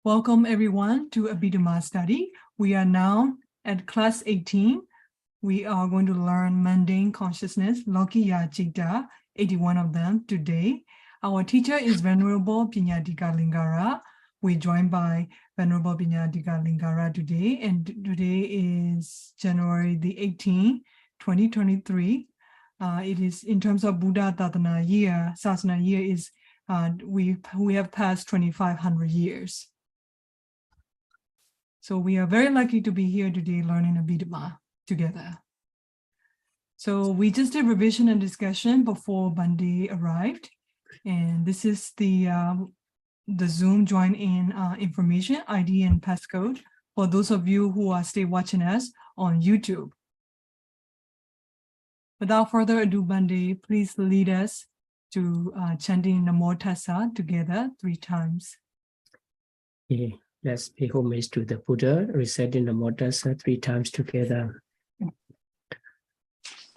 Welcome everyone to Abhidhamma study. We are now at class 18. We are going to learn mundane consciousness, Lokiya Citta, 81 of them today. Our teacher is Venerable Paṭipatti Lingara. We're joined by Venerable Paṭipatti Lingara today, and today is January the 18th, 2023. It is in terms of Buddha Tatana year, Sasana year is we have passed 2,500 years. So we are very lucky to be here today learning Abhidhamma together. So we just did revision and discussion before Monday arrived. And this is the Zoom join in information, ID and passcode for those of you who are still watching us on YouTube. Without further ado, Monday, please lead us to chanting Namo Tassa together 3 times. Okay, let's pay homage to the Buddha, reciting Namo Tassa 3 times together.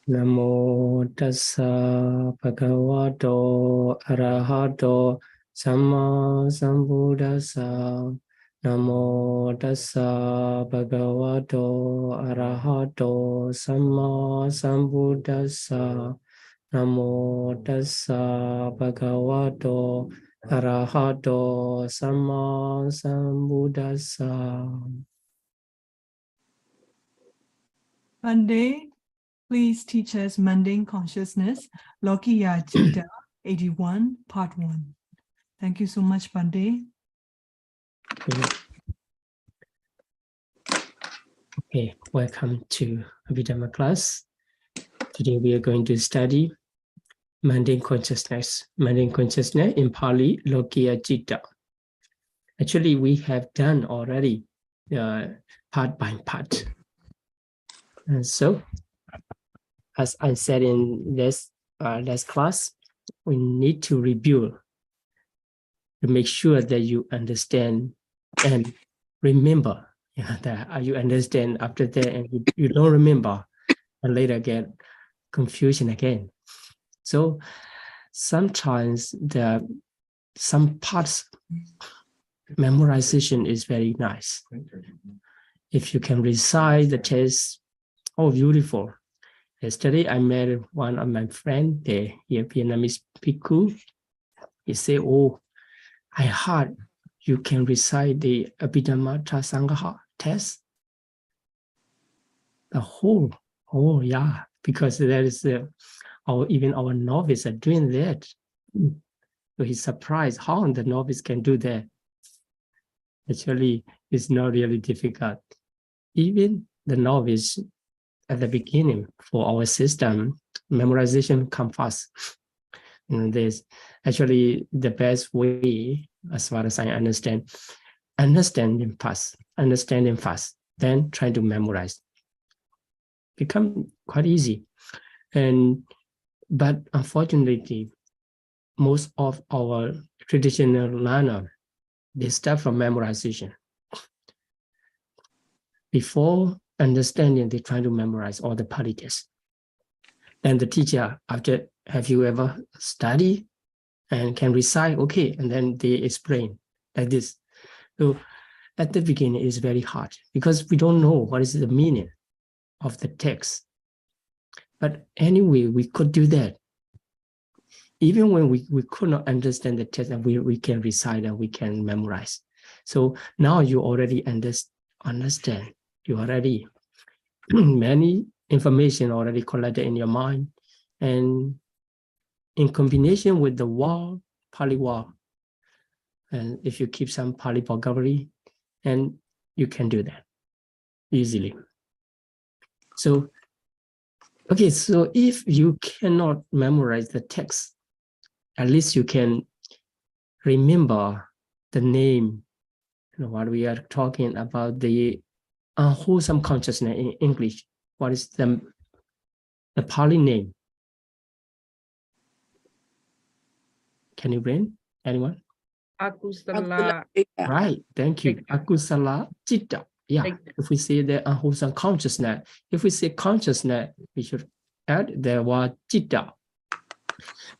Namo Tassa Bhagavato Arahato Samma Sambuddhassa. Namo Tassa Bhagavato Arahato Samma Sambuddhassa. Namo Tassa Bhagavato Arahato Samma Sambuddhassa. Monday, please teach us mundane consciousness, Lokiya Citta 81, part 1. Thank you so much, Monday. Okay, welcome to Abhidhamma class. Today we are going to study mundane consciousness. Mundane consciousness in Pali, Lokiya Citta. Actually, we have done already part by part. And so, as I said in this last class, we need to review to make sure that you understand and remember. That you understand after that, and you don't remember, and later get confusion again. So sometimes some parts memorization is very nice. If you can recite the text, oh, beautiful. Yesterday I met one of my friends, the Vietnamese Bhikkhu. He said, oh, I heard you can recite the Abhidhamma Sangha test. The whole, oh yeah, because there is even our novice are doing that. So he's surprised how the novice can do that. Actually, it's not really difficult. Even the novice at the beginning for our system, memorization comes fast. There's actually the best way, as far as I understand, understanding fast, then trying to memorize. Become quite easy. But unfortunately, most of our traditional learner, they start from memorization. Before understanding, they try to memorize all the Pali texts. And the teacher, after, have you ever studied and can recite? Okay, and then they explain like this. So at the beginning, it's very hard because we don't know what is the meaning of the text. But anyway, we could do that. Even when we could not understand the text, and we can recite and we can memorize. So now you already understand. You already many information already collected in your mind, and in combination with the word, Pali word, and if you keep some Pali vocabulary, and you can do that easily. So, okay, so if you cannot memorize the text, at least you can remember the name. What we are talking about, the unwholesome consciousness in English. What is the Pali name? Can you bring anyone? Akusala. Right, thank you. Akusala Citta. Yeah, if we say the unwholesome consciousness, if we say consciousness, we should add the word Citta.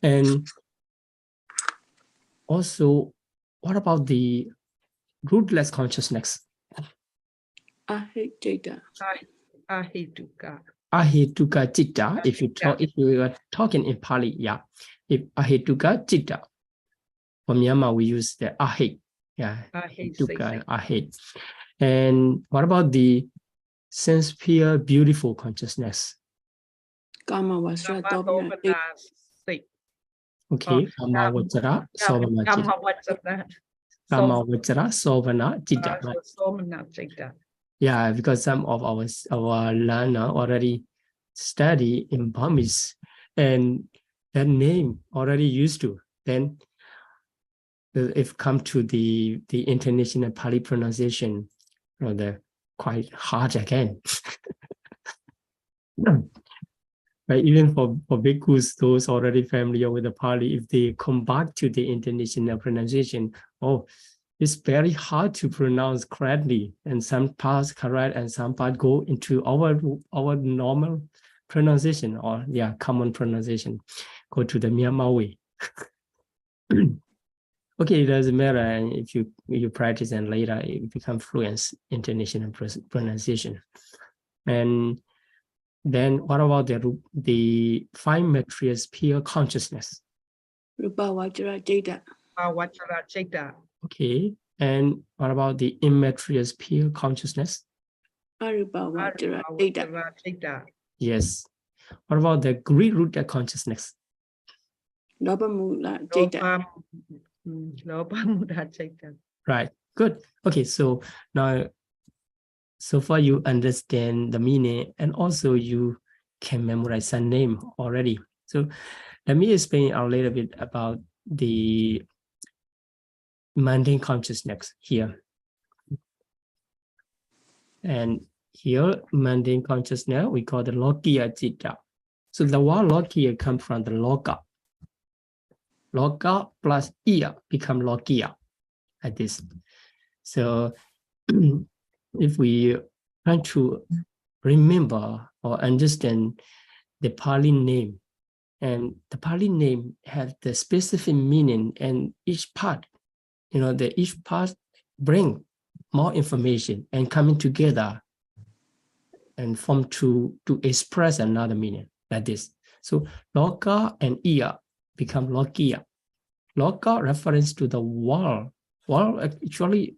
And also, what about the rootless consciousness. Ahituka. Ahituka. Ahituka Citta. If you are talking in Pali, yeah. If Ahituka Citta. For Myanmar, we use the ahit. Yeah. Ahituka and ahit. And what about the sense pure beautiful consciousness? Kama Vajra Dobna. Okay. Kama Vajra Sovana Citta. Kama Vajra Sovana Citta. Right? Yeah, because some of our learner already study in Burmese, and that name already used to. Then, if come to the international Pali pronunciation, they're quite hard again. But even for bhikkhus, those already familiar with the Pali, if they come back to the international pronunciation, it's very hard to pronounce correctly, and some parts correct and some parts go into our normal pronunciation, or common pronunciation, go to the Myanmar way. Okay, it doesn't matter, and if you practice and later you become fluent international pronunciation. And then what about the five materials pure consciousness? Rupa Vajra Citta. Okay, and what about the immaterial pure consciousness? Arupa Vajra Citta. Yes. What about the greed-rooted consciousness? Lobamula Citta. Right, good. Okay, so now, so far you understand the meaning, and also you can memorize some name already. So let me explain a little bit about the mundane consciousness here. And here, mundane consciousness, we call the Lokiya Citta. So the word Lokiya comes from the Loka. Loka plus Iya become Lokiya, like this. So if we try to remember or understand the Pali name, and the Pali name has the specific meaning, and each part, each part bring more information and coming together and form to express another meaning, like this. So Loka and Iya become Lokiya. Loka reference to the world. World actually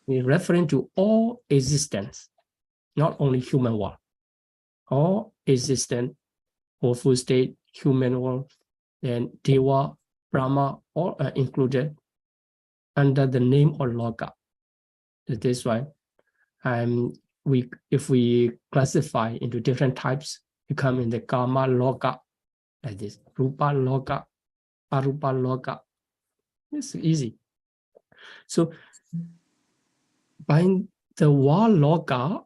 is referring to all existence, not only human world. All existence, awful state, human world, and Deva, Brahma, all are included under the name of Loka. That's why if we classify into different types, we come in the Kama Loka, like this, Rupa Loka, Arupa Loka. It's easy. So by the word Loka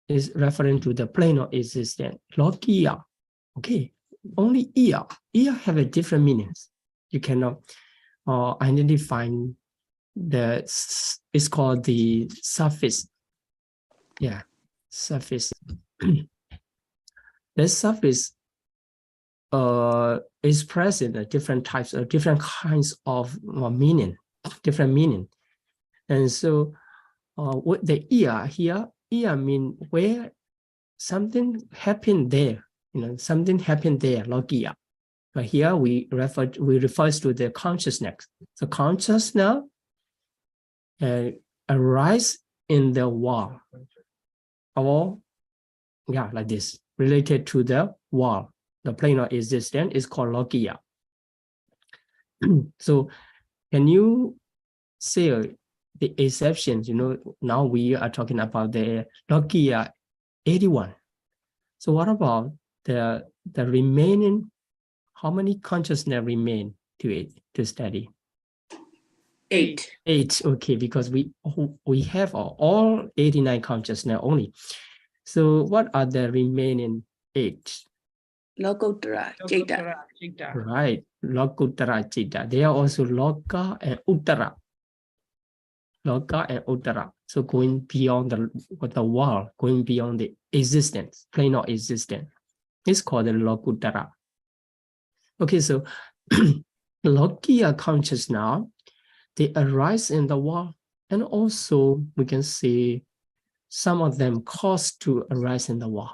is referring to the plane of existence. Lokiya, okay, only Iya. Iya have a different meanings. You cannot identify it's called the suffix. Yeah, suffix. The suffix is present in different types of different kinds of meaning, different meaning. And so with the Iya here, Iya mean where something happened there, something happened there, Lokiya. But here we refer to the consciousness. So consciousness arise in the world, or like this, related to the world. The plane of existence is called Lokiya. So can you say the exceptions? Now we are talking about the Lokiya 81. So what about the remaining? How many consciousness remain to study? 8. 8. Okay, because we have all 89 consciousness only. So what are the remaining 8? Lokuttara Citta. Right, Lokuttara Citta. They are also Loka and Uttara. Loka and Uttara. So going beyond the world, going beyond the existence, plane of existence. It's called the Lokuttara. Okay, so Lokiya consciousness now, they arise in the world And also we can see some of them cause to arise in the world,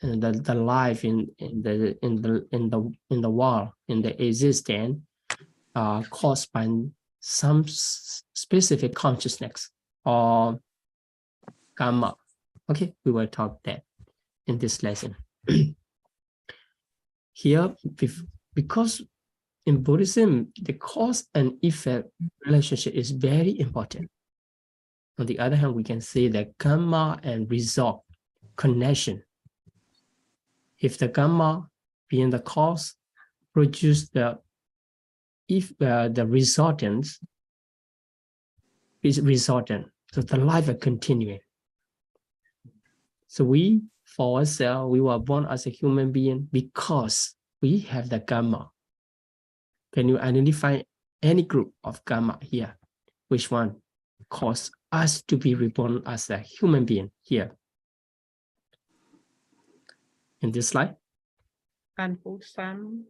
and the life in the world, in the existence, caused by some specific consciousness or karma. Okay, we will talk that in this lesson. Here, because in Buddhism, the cause and effect relationship is very important. On the other hand, we can say that karma and result connection. If the karma being the cause produce the resultant is resultant, so the life is continuing. So we, for ourselves, we were born as a human being because we have the karma. Can you identify any group of karma here? Which one caused us to be reborn as a human being here? In this slide? Unwholesome.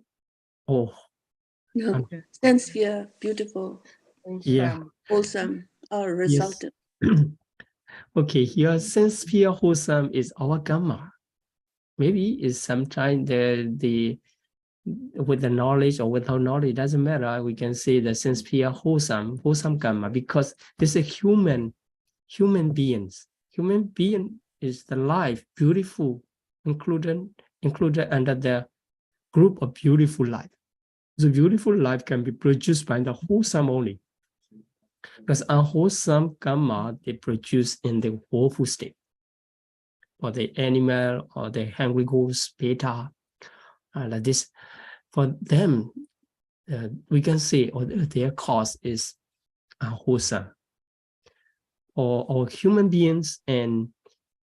Oh, No, sense fear, beautiful, yeah. wholesome, or resultant. Yes. Okay, here sense fear wholesome is our karma. Maybe it's sometimes the with the knowledge or without knowledge, it doesn't matter. We can say the sense fear wholesome karma, because this is human beings. Human being is the life, beautiful, included under the group of beautiful life. So beautiful life can be produced by the wholesome only. Because unwholesome karma, they produce in the woeful state. Or the animal, or the hungry ghost, beta, like this. For them, we can say their cause is unwholesome. Or human beings and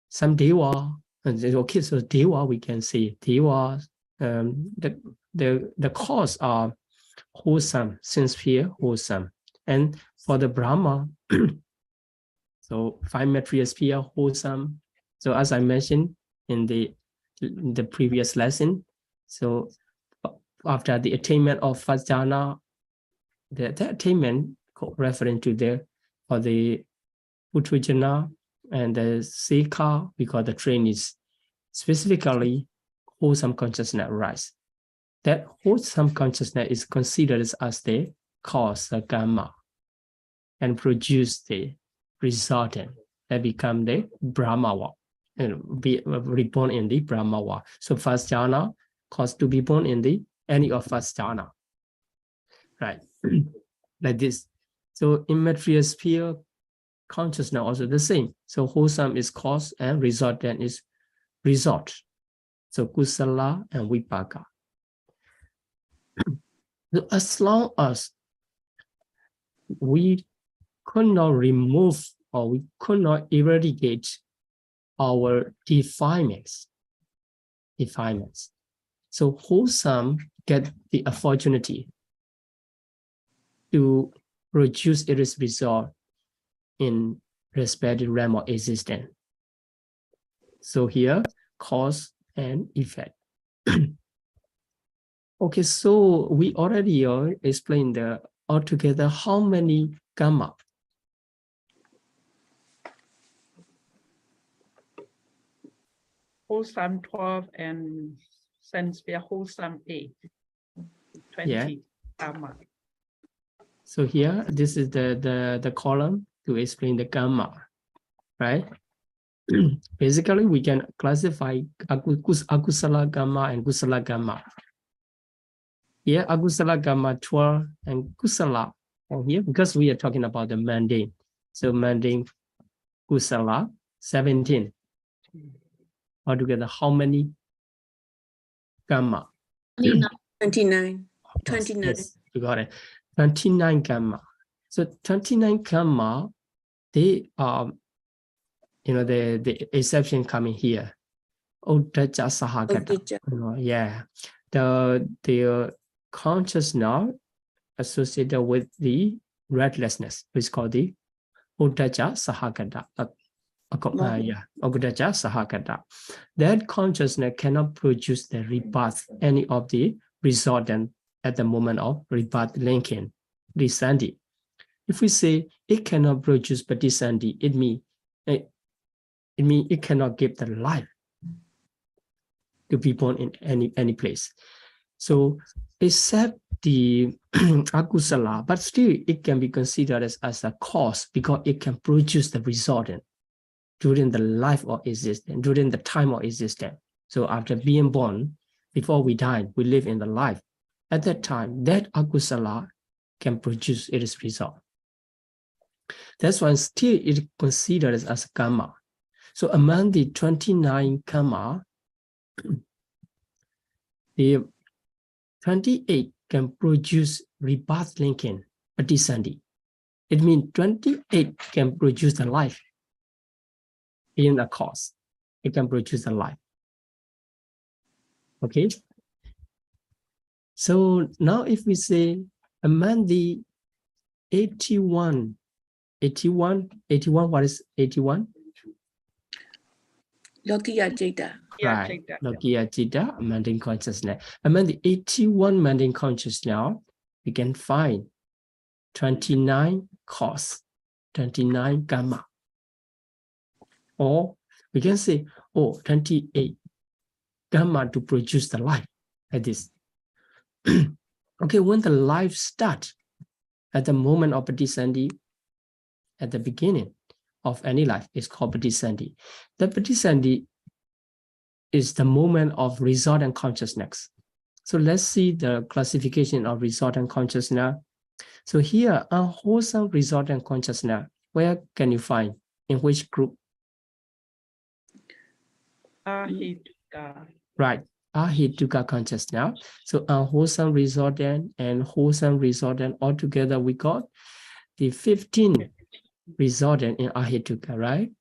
some deva. Okay, so deva, we can say deva, the cause are wholesome, sense fear, wholesome. And for the Brahma, so 5 material sphere, wholesome. So as I mentioned in the previous lesson, so after the attainment of first jhana, the attainment referring to the Paṭivedha and the Sikha, because the train is specifically wholesome consciousness rise. That wholesome consciousness is considered as the cause, the karma, and produce the resultant that become the Brahma, and be reborn in the Brahma. So first jhana cause to be born in the any of first jhana, right? Like this. So in material sphere, consciousness also the same. So wholesome is cause and resultant is result. So kusala and vipaka. So as long as we could not remove or we could not eradicate our defilements. So wholesome get the opportunity to produce its result in respective realm of existence. So here, cause and effect. Okay, so we already explained altogether how many karma. Wholesome 12 and sense fear wholesome 8. 20 karma. So here, this is the column to explain the karma, right? Basically, we can classify akusala karma and kusala karma. Here, akusala karma 12 and kusala here, because we are talking about the mundane. So mundane kusala 17. Altogether, how many karma? 29. Yes, you got it. 29 karma. So 29 karma, they are, the exception coming here. Uddaja sahagata. Yeah. The consciousness associated with the restlessness, which is called the Uddaja sahagata. Uddaja sahagata. That consciousness cannot produce the rebirth, any of the resultant at the moment of rebirth linking, descending. If we say it cannot produce Paṭisandhi, it means it cannot give the life to be born in any place. So except the akusala, but still it can be considered as a cause because it can produce the resultant during the life of existence, during the time of existence. So after being born, before we die, we live in the life. At that time, that akusala can produce its result. That's why still it is considered as karma. So among the 29 karma, the 28 can produce rebirth linking, Paṭisandhi. It means 28 can produce the life in a cause. It can produce the life. Okay. So now if we say among the 81, what is 81? Lokiya Citta. Right, Lokiya Citta, mundane consciousness. Among the 81 mundane consciousness now, we can find 29 cause, 29 karma. Or we can say, 28 karma to produce the life, like this. Okay, when the life starts, at the moment of Paṭisandhi, at the beginning of any life, is called Paṭisandhi. The Paṭisandhi is the moment of resultant consciousness. So let's see the classification of resultant consciousness. So here, unwholesome resultant consciousness, where can you find? In which group? Ahituka. Right, Ahituka consciousness. So unwholesome resultant and wholesome resultant altogether, we got the 15 resultant in Ahituka, right?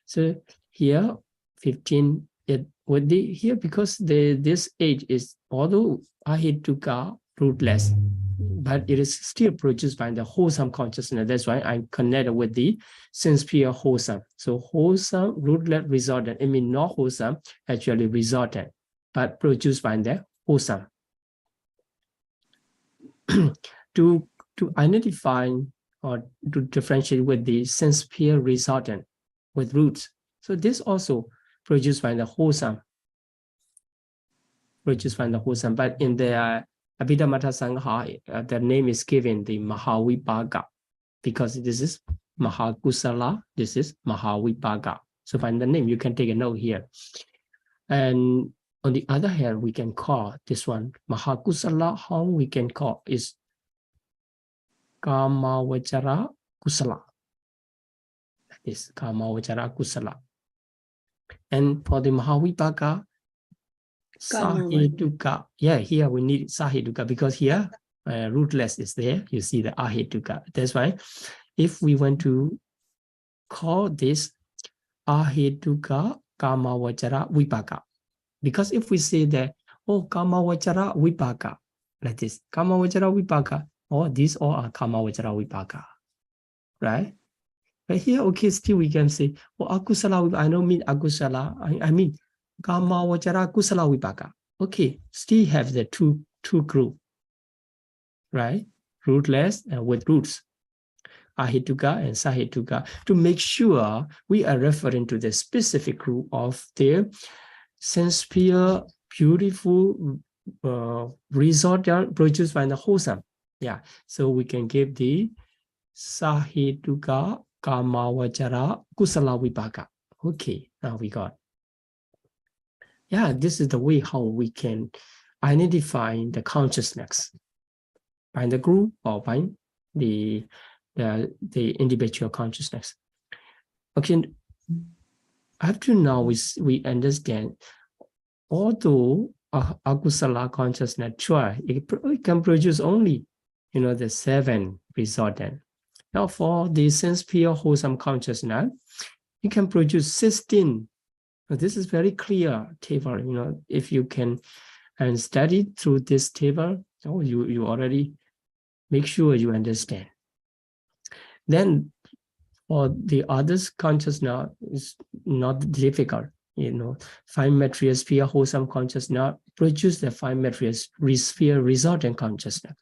So here, 15, it would be here because this age is, although Ahituka rootless, but it is still produced by the wholesome consciousness. That's why I connected with the sense pure wholesome. So wholesome, rootless, resultant. It means not wholesome, actually resultant, but produced by the wholesome. To identify or to differentiate with the sense pure resultant with roots. So this also produced by the wholesome. Produced by the wholesome, but in the Abhidhamma Lecture, the name is given the Mahavibhaga, because this is Mahakusala, this is Mahavibhaga. So by the name, you can take a note here. And on the other hand, we can call this one Mahakusala, how we can call is Kamavachara Kusala. That is Kamavachara Kusala. And for the Mahavibhaga, Sahituka. Yeah, here we need Sahituka because here rootless is there. You see the Ahituka. That's why if we want to call this Ahituka Kamavachara Vipaka, because if we say that, Kamavachara Vipaka, like this, Kamavachara Vipaka, these all are Kamavachara Vipaka, right? But here, okay, still we can say, Akusala, I don't mean Akusala, I mean Kamavachara Kusala Vipaka. Okay, still have the two group, right? Rootless and with roots. Ahituka and Sahituka, to make sure we are referring to the specific group of the sense pure, beautiful result produced by the wholesome. Yeah, so we can give the Sahituka Kamavachara Kusala Vipaka. Okay, now we got. Yeah, this is the way how we can identify the consciousness by the group or by the individual consciousness. Okay, up to now we understand, although akusala consciousness try, it can produce only, the 7 resultant. Now for the sense pure wholesome consciousness, it can produce 16. This is very clear table. If you can and study through this table, you already make sure you understand. Then for the others consciousness is not difficult. 5 material sphere wholesome consciousness produce the 5 material sphere resultant consciousness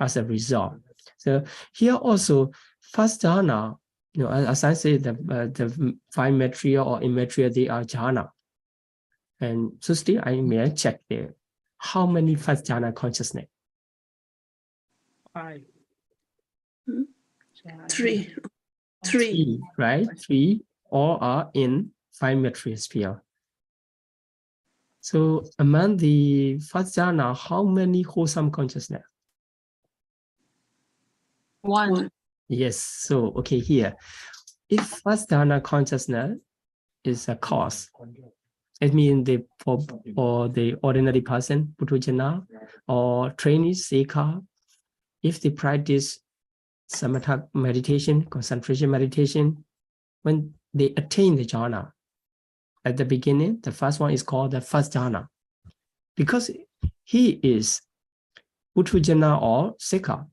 as a result. So here also, first jhana, as I say, the 5 material or immaterial, they are jhana. And so still, I may check there. How many first jhana consciousness? 5. Hmm? 3. 3. 3, right? 3 all are in 5 material sphere. So among the first jhana, how many wholesome consciousness? 1. Yes. So okay, here, if first jhana consciousness is a cause, it means for the ordinary person, Puthujjana, or trainee seeker, if they practice samatha meditation, concentration meditation, when they attain the jhana, at the beginning, the first one is called the first jhana, because he is Puthujjana or seeker.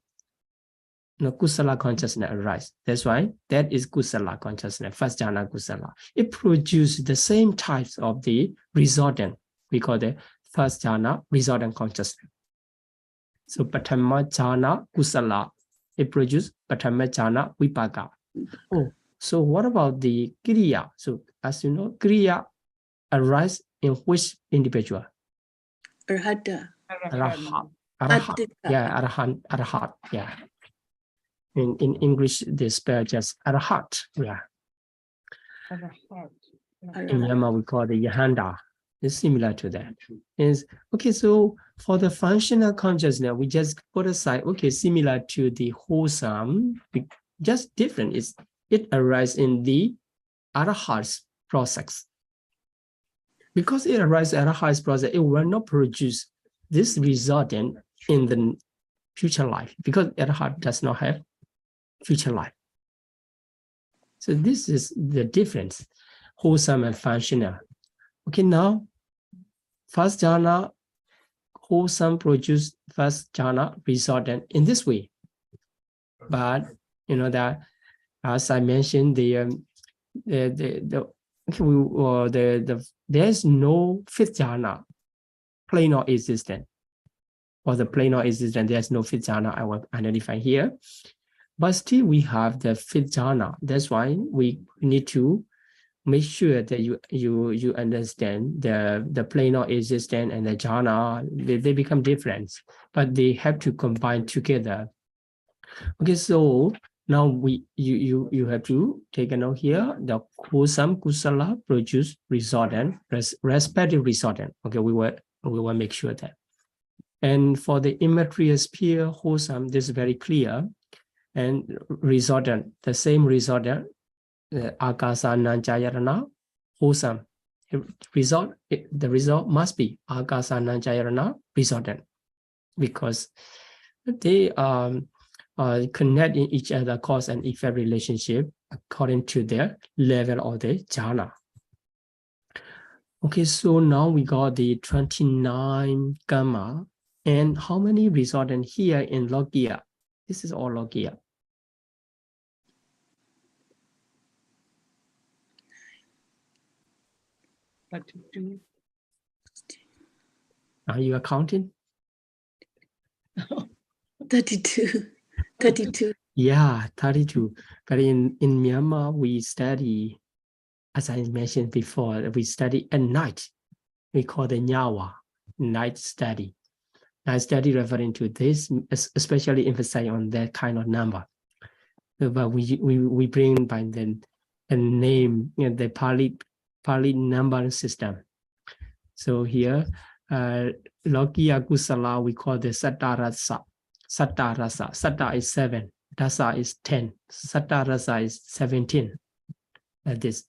Kusala consciousness arise. That's why that is kusala consciousness, first jhana kusala. It produces the same types of the resultant. We call the first jhana resultant consciousness. So Paṭamma jhana kusala, it produces Paṭamma jhana vipaka. Oh, so what about the kriya? So as you know, kriya arise in which individual? Arhata. Arahat. Atthika. Yeah, arahat. Yeah. In English, they spell just arahat. Yeah. In Myanmar, we call the yahanda. It's similar to that. Is okay. So for the functional consciousness, we just put aside. Okay, similar to the wholesome, just different. It arises in the arahat's process. Because it arises in arahat's process, it will not produce this resultant in the future life, because arahat does not have future life. So this is the difference, wholesome and functional. Okay, now first jhana, wholesome produce first jhana resultant in this way. But you know that, as I mentioned, there's no fifth jhana plain or existent. For the plain or existent, there's no fifth jhana I will identify here. But still we have the fifth jhana. That's why we need to make sure that you understand the plain or existent and the jhana, they become different, but they have to combine together. Okay, so now you have to take a note here. The wholesome kusala produce resultant, respective resultant. Okay, we will make sure that. And for the immaterial sphere wholesome, this is very clear. And resultant, the same resultant, akasa nanjayarana, wholesome. The result must be akasa nanjayarana resultant, because they connect in each other cause and effect relationship according to their level of the jhana. Okay, so now we got the 29 karma. And how many resultant here in Lokiya? This is all Lokiya. Are you counting? 32. 32. Yeah, 32. But in Myanmar, we study, as I mentioned before, we study at night. We call the Nyawa, night study. Night study referring to this, especially emphasizing on that kind of number. But we bring by the name, the Pali number system. So here, Lokiya Kusala, we call the Satta Rasa. Satta Rasa. Satta is 7. Rasa is 10. Satta Rasa is 17. Like this.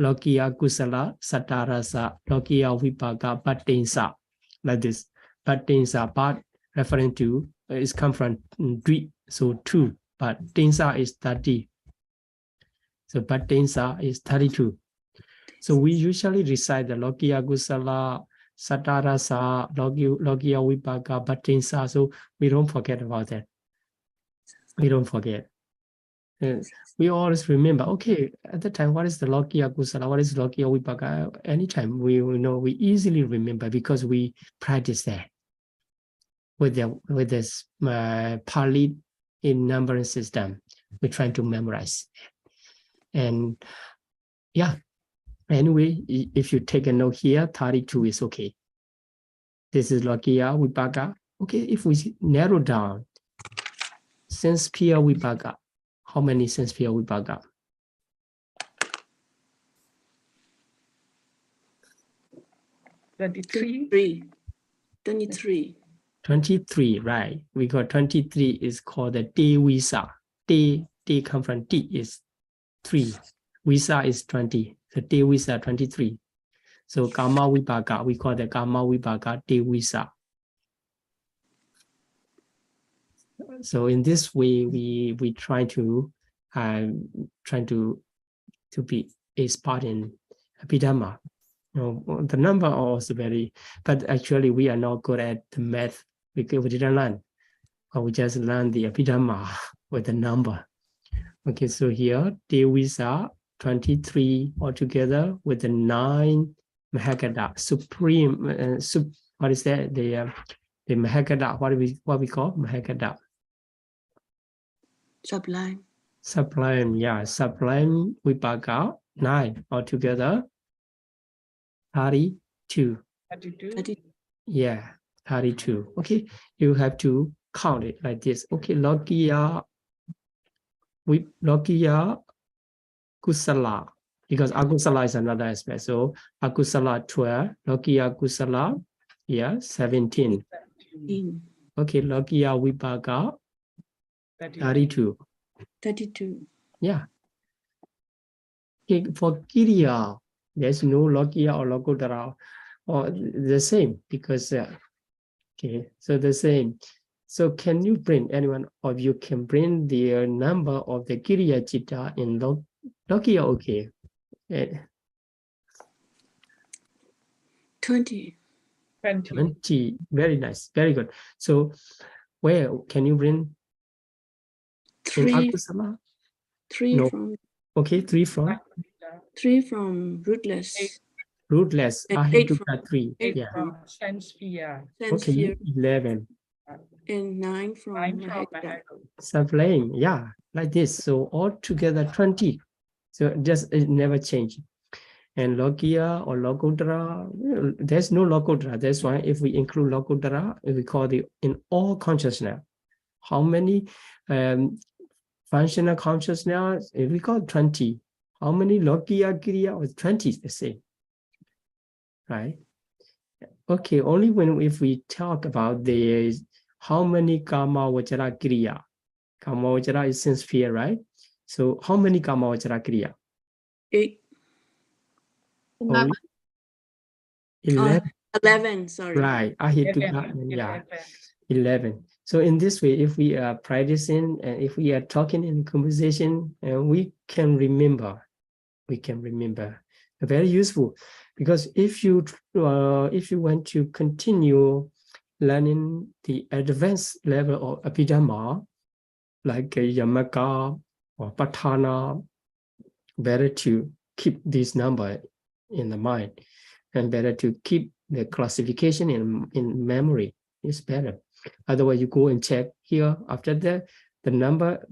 Lokiya Kusala, Satta Rasa, Lokiya Vipaka, Patinsa. Like this. Patinsa, Pat referring to, is come from Dri, so 2. But Tinsa is 30. So Patinsa is 32. So we usually recite the Lokiya Kusala, Satta Rasa, Lokiya Vipaka, Patinsa. So we don't forget about that. We don't forget. We always remember, okay, at the time, what is the Lokiya Kusala? What is Lokiya Vipaka? Anytime we know, we easily remember because we practice that with this Pali in numbering system. We're trying to memorize. And yeah, anyway, if you take a note here, 32 is okay. This is Lokiya Vibhaga. Okay, if we narrow down, sense pure Vibhaga, how many sense pure Vibhaga? 23. 23, right? We got 23 is called the Te Visa. Te come from T is 3. Visa is 20. So Te Visa 23. So Kama Vibhaga, we call the Kama Vibhaga Te Visa. So in this way, we try to be a part in Abhidhamma. You know, the number are also very, but actually we are not good at the math because we didn't learn. Or we just learned the Abhidhamma with the number. Okay, so here Te Visa 23 altogether with the 9 Mahagada supreme. What is that? The Mahagada. What we call Mahagada? Sublime. Sublime, yeah, sublime Vibhaga 9 altogether. 32. 32. Yeah, 32. Okay, you have to count it like this. Okay, Lokiya Kusala, because Akusala is another aspect. So Akusala 12, Lokiya Kusala, yeah, 17. Okay, Lokiya Vibhaga 32. 32. Yeah. Okay, for Kiriya, there's no Lokiya or Lokuttara, or the same, because okay, so the same. So can you bring, anyone of you can bring the number of the Kiriya Citta in Lokiya? Okay. 20. 20. Very nice, very good. So where can you bring in 3. Akusala? 3 No. from. Okay, 3 from 3 from rootless. rootless. And I 8 have from 3. 8 Yeah. from Sense sphere. sense Okay, sphere, 11. and 9 from 9 from Mahagada. Mahagada. Sublime, yeah, like this. So altogether 20. So just it never change. And Lokiya or Lokuttara, there's no Lokuttara. That's why if we include Lokuttara, we call it in all consciousness. How many functional consciousness? If we call 20. How many Lokiya Kiriya? Or 20 is the same, right? Okay, only if we talk about the how many Kama Vachara Kiriya. Kama Vachara is sense sphere, right? So how many Kama Vachara Kiriya? 8. Only 11. 11, sorry. Right, I hit to 11. So in this way, if we are practicing and if we are talking in conversation, we can remember. Very useful, because if you want to continue learning the advanced level of Abhidhamma, like Yamaka or Patthana, better to keep this number in the mind, and better to keep the classification in memory. It's better. Otherwise, you go and check here. After that, the number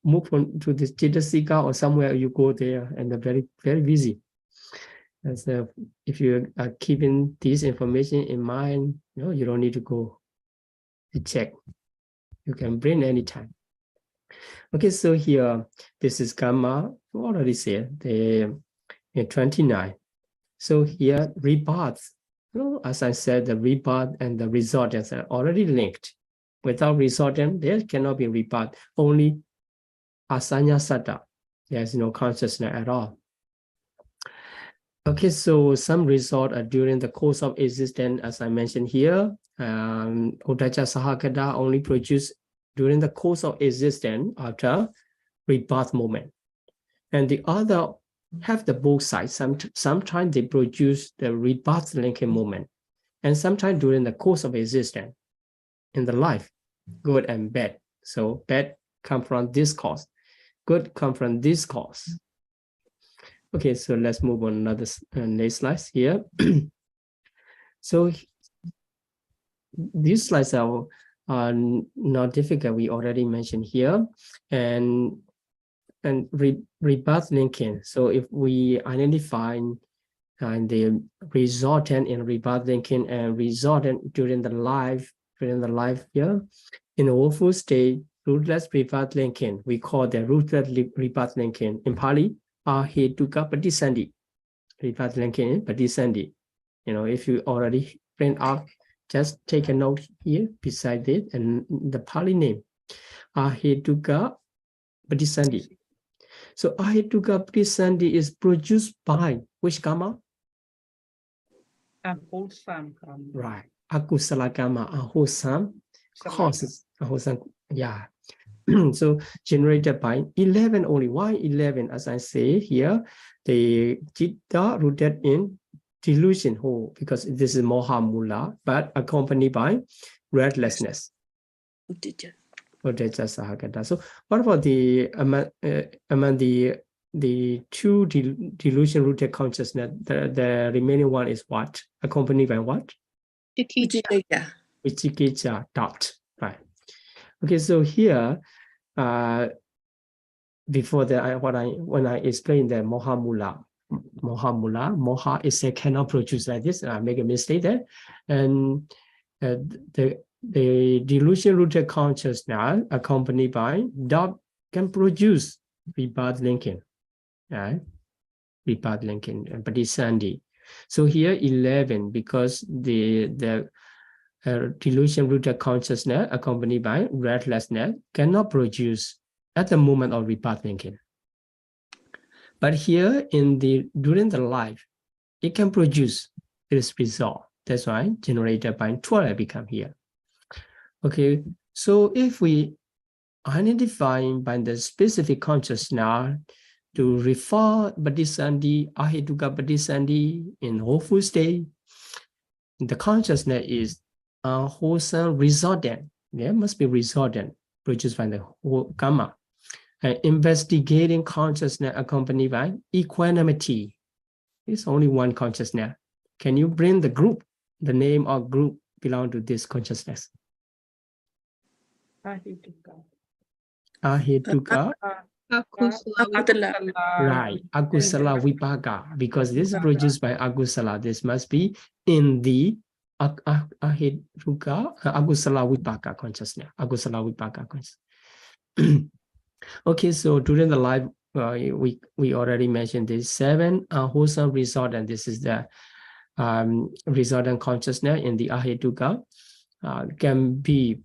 move on to the Chitta or somewhere you go there, and they're very, very busy. And so if you are keeping this information in mind, you don't need to go to check. You can bring anytime. Okay, so here, this is Gamma, already said, the 29. So here, rebirth. As I said, the rebirth and the resortance are already linked. Without resortance, there cannot be rebirth. Only asanya satta. There's no consciousness at all. Okay, so some resort are during the course of existence, as I mentioned here. Udacha Sahakada only produced during the course of existence after rebirth moment. And the other have the both sides. Sometimes they produce the rebirth linking moment, and sometimes during the course of existence in the life, good and bad. So bad come from this cause, good come from this cause. Okay, so let's move on another next slide here. So these slides are not difficult. We already mentioned here, and rebirth linking. So if we identify the resultant in rebirth linking and resultant during the life here, in the awful state, rootless rebirth linking, we call the rootless rebirth linking. In Pali, Ahetuka Patisandi. Rebirth linking in Patisandi. You know, if you already print out, just take a note here beside it and the Pali name. Ahetuka Patisandi. So Ahetuka Patisandi is produced by which karma? Unwholesome karma. Right. Akusala karma, unwholesome causes. Unwholesome, yeah. So generated by 11 only. Why 11? As I say here, the citta rooted in delusion whole, because this is moha mula, but accompanied by restlessness. So what about the among the two delusion rooted consciousness? The remaining one is what? Accompanied by what? Vicikicca, doubt. Right. Okay, so here, before that, when I explained the moha mula is a cannot produce like this. I make a mistake there, and the delusion rooted consciousness accompanied by doubt can produce rebirth linking, right? Rebirth linking and patisandi. So here 11, because the delusion rooted consciousness accompanied by restlessness cannot produce at the moment of rebirth linking. But here during the life, it can produce this result. That's why generated by 12 become here. Okay, so if we identify by the specific consciousness to refer patisandi, ahetuka patisandi in hopeful state, the consciousness is wholesome resultant. There must be resultant produced by the whole karma. Investigating consciousness accompanied by equanimity. It's only one consciousness. Can you bring the group, the name of group belong to this consciousness? Ahetuka. Right, akusala vipaka, because this is produced by akusala. This must be in the ahetuka akusala vipaka consciousness. Akusala vipaka consciousness. Okay, so during the life, we already mentioned this 7 wholesome result, and this is the resultant consciousness in the ahetuka can be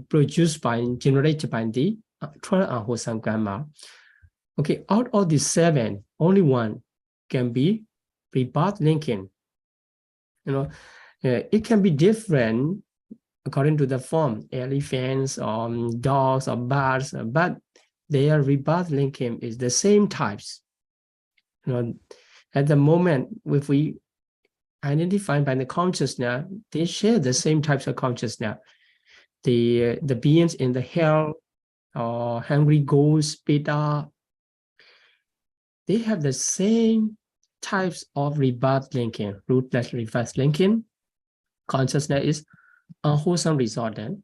produced by, generated by the 12 unwholesome karma. Okay, out of the 7, only one can be rebirth linking. You know, it can be different according to the form, elephants or dogs or birds, but their rebirth linking is the same types. You know, at the moment, if we identify by the consciousness, they share the same types of consciousness. The beings in the hell or hungry ghosts, beta, they have the same types of rebirth linking, rootless rebirth linking. Consciousness is unwholesome resultant.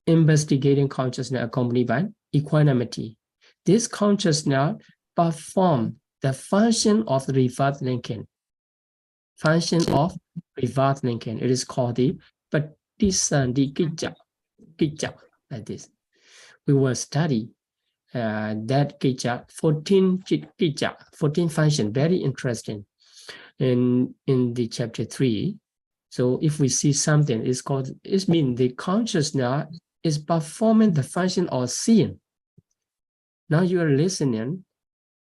Investigating consciousness accompanied by equanimity. This consciousness performs the function of the rebirth linking. Function of rebirth linking. It is called the patisandi kicca, like this. We will study that kicca, 14 kicca, 14 function, very interesting in the chapter 3. So if we see something, it means the consciousness is performing the function of seeing. Now you are listening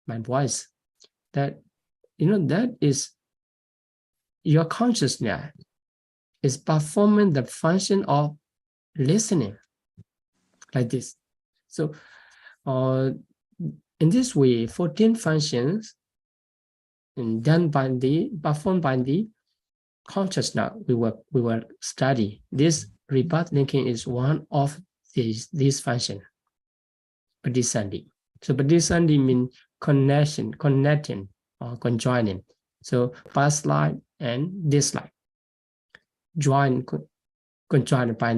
my voice. That, you know, that is your consciousness is performing the function of listening, like this. So in this way, 14 functions and performed by the consciousness we will study. This rebirth linking is one of these functions. Patisandi. So patisandi means connection, connecting or conjoining. So past life and this life. Join conjoined by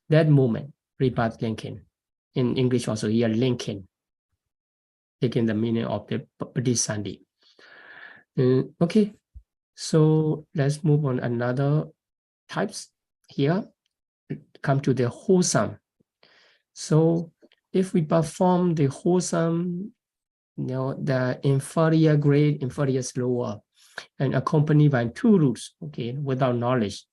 that moment, rebirth linking. In English also here, linking, taking the meaning of the Paṭisandi. Okay, so let's move on another types here. Come to the wholesome. So if we perform the wholesome, the inferior grade, inferior slower, and accompanied by 2 roots, okay, without knowledge,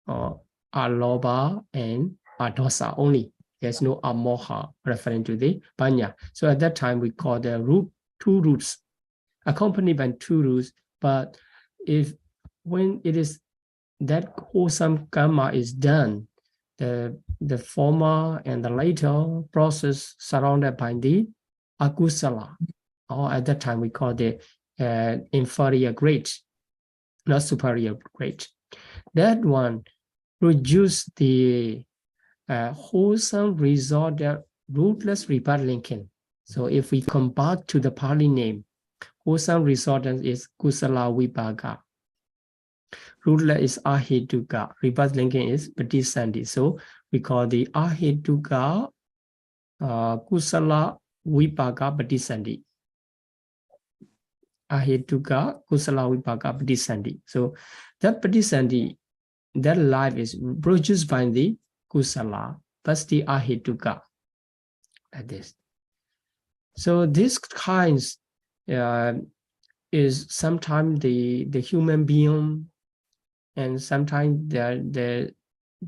aloba and adosa only. There's no amoha referring to the panya. So at that time we call the root 2 roots, accompanied by 2 roots. But when it is that wholesome karma is done, the former and the later process surrounded by the akusala, or at that time we call the inferior grade, not superior grade. That one produce the wholesome result, rootless rebirth linking. So if we come back to the Pali name, wholesome result is kusala vipaka. Rootless is ahituka. Rebirth linking is patisandi. So we call the ahituka kusala vipaka patisandi. Ahituka kusala vipaka patisandi. So that patisandi, that life is produced by the kusala, pasti ahituka, like this. So this kinds is sometimes the human being, and sometimes the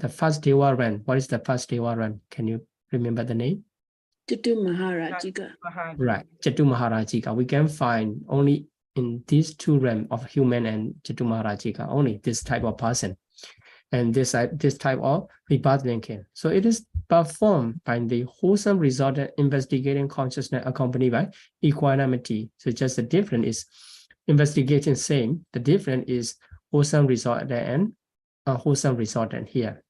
first Deva realm. What is the first Deva realm? Can you remember the name? Tutu Maharajika. Right, Chatu Maharajika. We can find only in these 2 realms of human and Chatu Maharajika, only this type of person. And this type of rebirth linking. So it is performed by the wholesome result investigating consciousness accompanied by equanimity. So just the difference is investigation same. The difference is wholesome result and wholesome result here.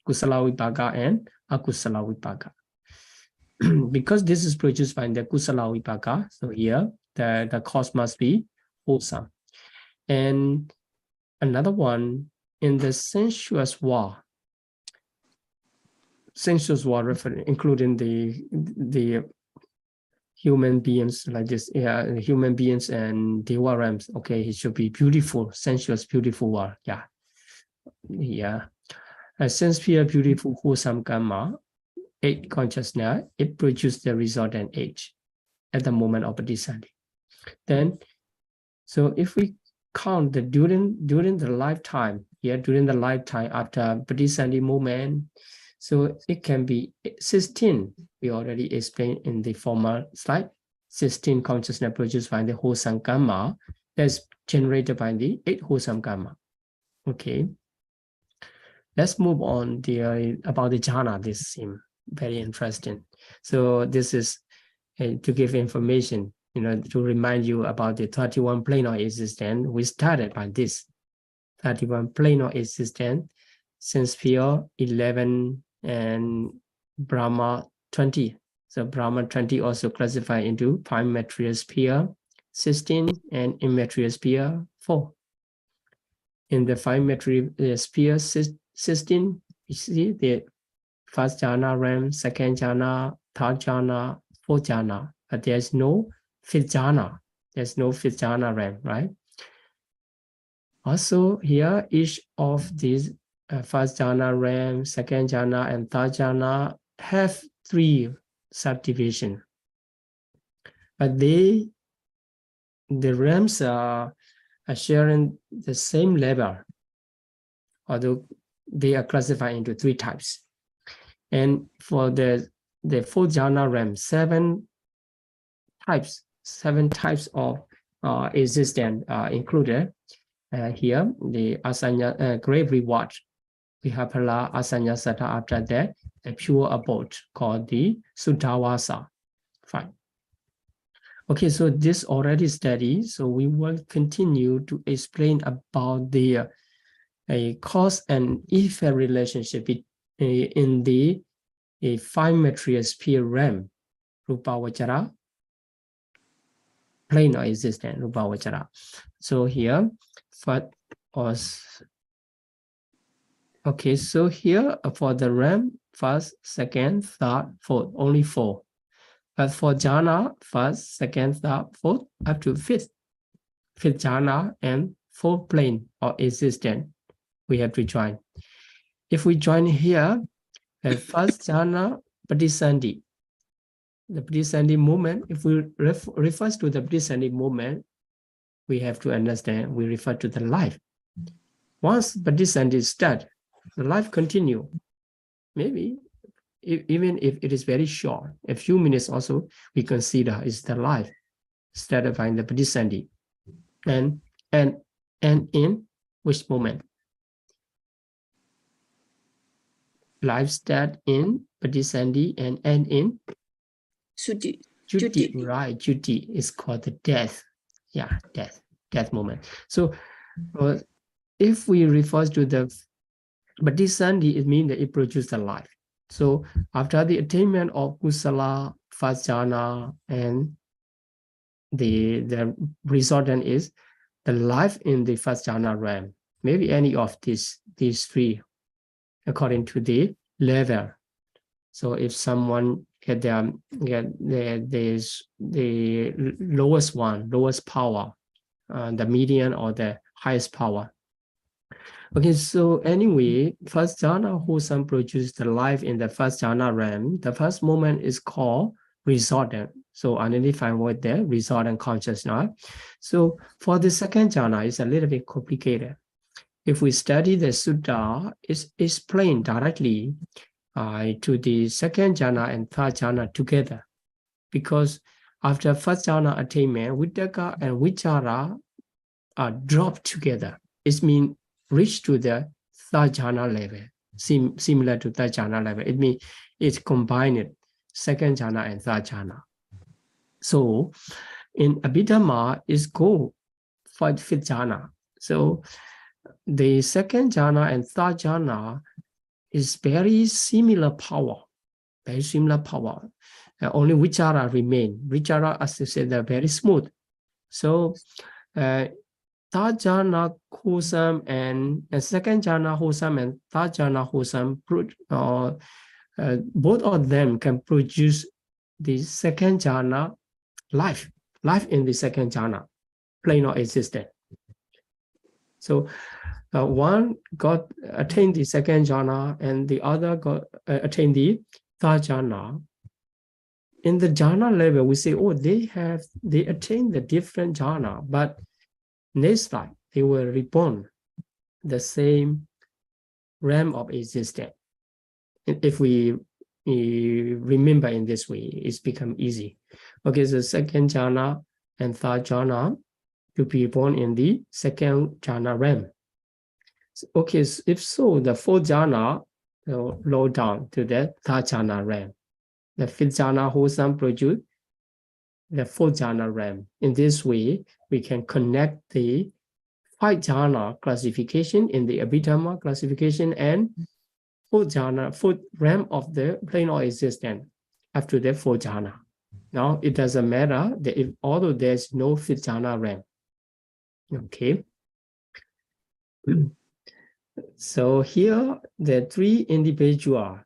Kusala vipaka and akusala vipaka. Because this is produced by the kusala vipaka, so here the cause must be wholesome. And another one, in the sensuous war including the human beings like this, human beings and Deva realms. Okay, it should be beautiful, sensuous, beautiful war. Yeah. Since pure, beautiful, wholesome karma, 8 consciousness, it produces the result and age at the moment of descending. Then, so if we count the during the lifetime, during the lifetime after Paṭisandi moment, so it can be 16. We already explained in the former slide. 16 consciousness produced by the wholesome karma that's generated by the 8 wholesome karma. Okay. Let's move on about the jhana. This seems very interesting. So this is to give information, to remind you about the 31 plane of existence. We started by this 31 plane of existence, since pure 11 and Brahma 20. So Brahma 20 also classified into 5 material sphere, 16, and immaterial sphere 4. In the 5 material sphere 16, you see the first jhana realm, second jhana, third jhana, fourth jhana, but there's no 5th jhana. There's no 5th jhana realm, right? Also here, each of these first jhana realm, second jhana, and third jhana have 3 subdivisions, but the realms are sharing the same level, although they are classified into 3 types. And for the 4th jhana realm, 7 types of existence are included. Here, the asanya great reward, Vihapala, asanya sata. After that, a pure abode called the Suddhavasa. Fine. Okay, so this already studied, so we will continue to explain about the cause and effect relationship in the 5 material sphere realm, Rupa Vachara, plane of existence, Rupa Vachara. So here, first was Okay, so here for the realm, first, second, third, fourth, only 4. But for jhana, first, second, third, fourth, up to fifth jhana and fourth plane or existence, we have to join. If we join here, the first jhana, Paṭisandhi, the Paṭisandhi movement, if we refers to the Paṭisandhi movement, we have to understand, we refer to the life. Once Paṭisandhi start, the life continue. Maybe even if it is very short, a few minutes also, we consider is the life started by the Paṭisandhi. And in which moment? Life start in Paṭisandhi and end in Suti. Juti, right? Juti is called the death. Yeah, death moment. So if we refer to the Paṭisandhi, it means that it produces the life. So after the attainment of Kusala, first jhana, and the resultant is the life in the first jhana realm. Maybe any of these 3, according to the level. So if someone get the lowest one, lowest power, the median or the highest power. Okay, so anyway, first jhana wholesome produces the life in the first jhana realm. The first moment is called resultant. So identify with the resultant consciousness. So for the second jhana, it's a little bit complicated. If we study the sutta, it's explained directly to the second jhana and third jhana together. Because after first jhana attainment, vitakka and vichara are dropped together. It means reach to the third jhana level, similar to third jhana level. It means it's combined second jhana and third jhana. So in Abhidhamma, it's go for fifth jhana. So the second jhana and third jhana is very similar power, only vichara remain. Vichara, as I said, they're very smooth. So third jhana wholesome and second jhana wholesome and third jhana wholesome, both of them can produce the second jhana life in the second jhana, plane of existence. So one got attained the second jhana and the other got attained the third jhana. In the jhana level, we say, oh, they attained the different jhana, but next life they will reborn the same realm of existence. If we remember in this way, it's become easy. Okay, so second jhana and third jhana to be born in the second jhana realm. Okay, so if so, the fourth jhana will low down to the third jhana realm. The fifth jhana wholesome produce the fourth jhana realm. In this way, we can connect the 5 jhana classification in the Abhidhamma classification and fourth realm of the plane of existence after the fourth jhana. Now, it doesn't matter that although there's no fifth jhana realm. Okay. So here, the 3 individual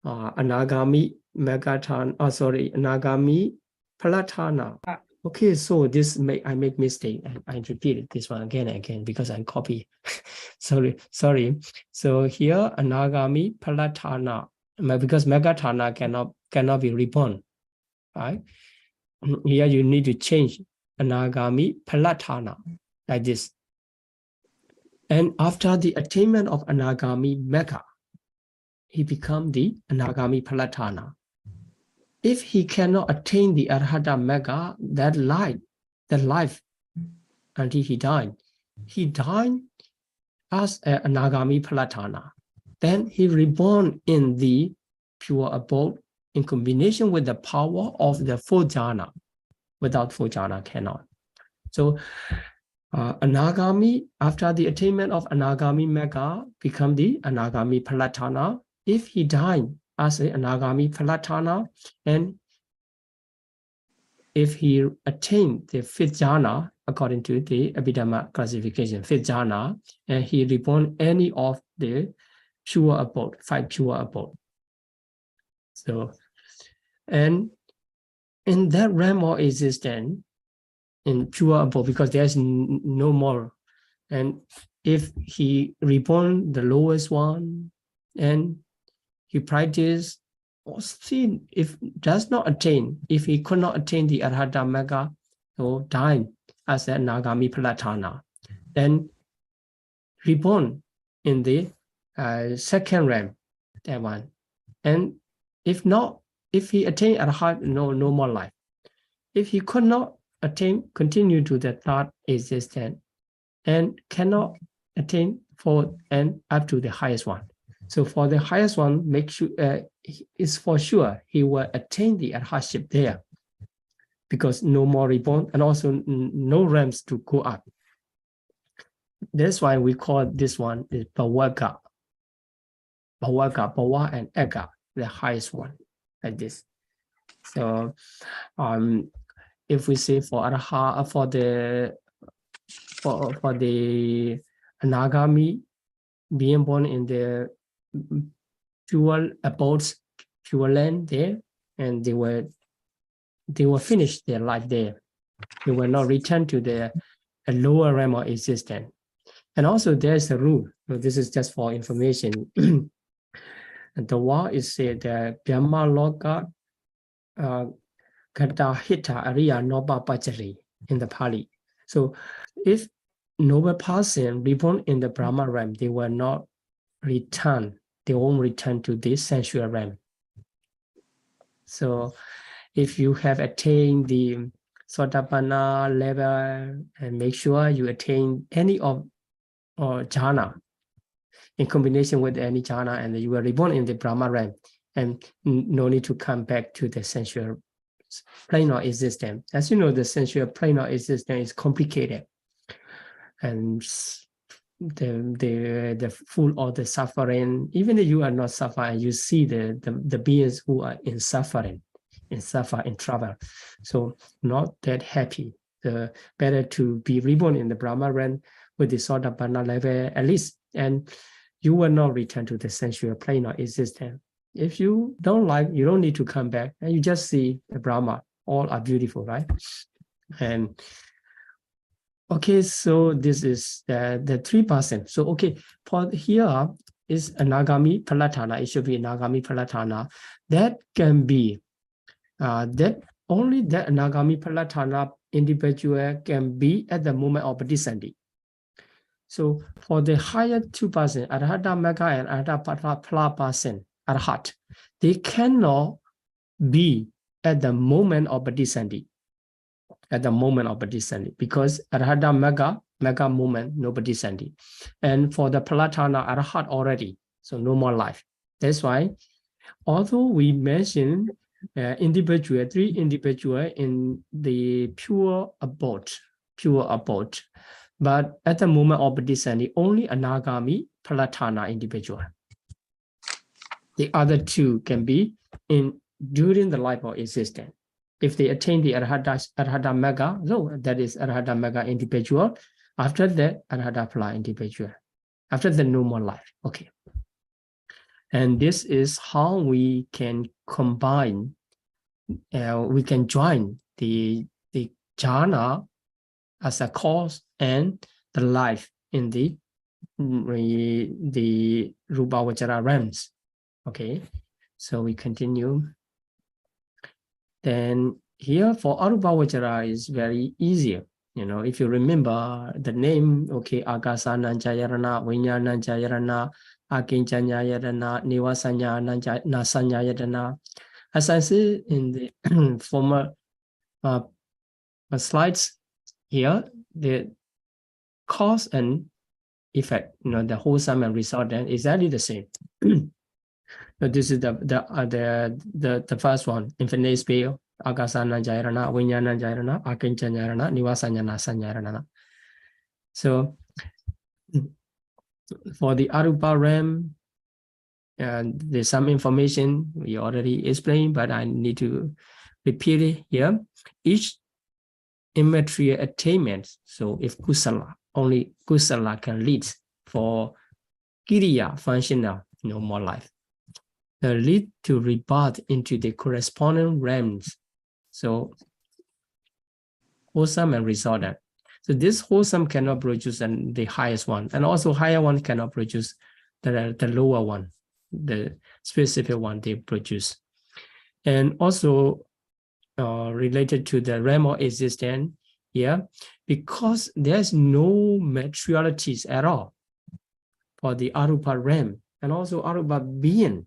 Anagami, Anagami, Palatana. Okay, so this I make mistake. I repeated this one again and again because I copy. sorry. So here Anagami, Palatana, because Megatana cannot be reborn. Right? Here you need to change Anagami, Palatana like this. And after the attainment of Anagami Mega, he become the Anagami Palatana. If he cannot attain the Arhata Mega, that life until he died as an Anagami Palatana. Then he reborn in the pure abode in combination with the power of the 4 jhana. Without 4 jhana cannot. So Anagami, after the attainment of Anagami Mega, become the Anagami Palatana. If he died as an Anagami Palatana, and if he attained the 5th jhana, according to the Abhidhamma classification, 5th jhana, and he reborn any of the pure abode, 5 pure abode. So, and in that realm of existence, in pure abode, because there's no more. And if he reborn the lowest one, and he practice, see, if does not attain, if he could not attain the Arhata Magga, or dying as a Nagami Palatana, then reborn in the second realm, that one. And if not, if he attain Arhat, no more life. If he could not attain, continue to the third existence, and cannot attain fourth and up to the highest one. So for the highest one, make sure is for sure he will attain the arhatship there, because no more reborn and also no realms to go up. That's why we call this one is Bhavaga. Bhavaga, Bhava and Aga, the highest one, like this. So if we say for Arha, for the Anagami, being born in the pure abodes, pure land there, and they will finish their life there. They will not return to the lower realm of existence. And also there's a rule. So this is just for information. And the word is said that Brahma Loka Gata Hita Ariya Noba Pachari in the Pali. So if noble person reborn in the Brahma realm, they will not return. They won't return to this sensual realm. So if you have attained the Sotapanna level, and make sure you attain any of jhana in combination with any jhana, and you were reborn in the Brahma realm, and no need to come back to the sensual plane of existence. As you know, the sensual plane of existence is complicated, and the full of the suffering. Even if you are not suffering, you see the beings who are in suffering, in trouble. So not that happy. The better to be reborn in the Brahma realm with the Sotapanna level at least, and you will not return to the sensual plane of existence. If you don't like, you don't need to come back, and you just see the Brahma. All are beautiful, right? And okay, so this is the 3%. So okay, for here is Anagami Palatana. It should be Anagami Palatana. That can be that only that Anagami Palatana individual can be at the moment of descending. So for the higher 2%, Arhata Magga and Arhata Paṭipatti, Arhat, they cannot be at the moment of descending. At the moment of descending, because Arhata Magga moment, nobody descending. And for the Palatana, Arhat already, so no more life. That's why, although we mentioned individual, 3 individual in the pure abode, but at the moment of descending, only Anagami Palatana individual. The other 2 can be during the life of existence. If they attain the Arhata Magga, no, that is Arhata Magga individual. After that, Arhata Phala individual. After the no more life. Okay. And this is how we can combine, we can join the jhana as a cause and the life in the Rupa Vajara realms. Okay. So we continue. Then here for Arupa Vajara is very easier. You know, if you remember the name, okay, Agasananjayarana, Vinyananjayarana, Akinchanyayarana, Nivasanyayarana. As I said in the former slides here, the cause and effect, you know, the wholesome and resultant is exactly the same. So this is the first one, infinite space, Agasananjayarana, Vinyananjayarana, Akinchanyayarana, Nivasanyayarana. So for the Arupa realm, there's some information we already explained, but I need to repeat it here. Each immaterial attainment, so if Kusala, only Kusala can lead for Kiriya functional, no more life. The lead to rebirth into the corresponding realms. So wholesome and resordant. So this wholesome cannot produce the highest one, and also higher one cannot produce the lower one, the specific one they produce. And also related to the realm of existence here, because there's no materialities at all for the arupa realm and also arupa being,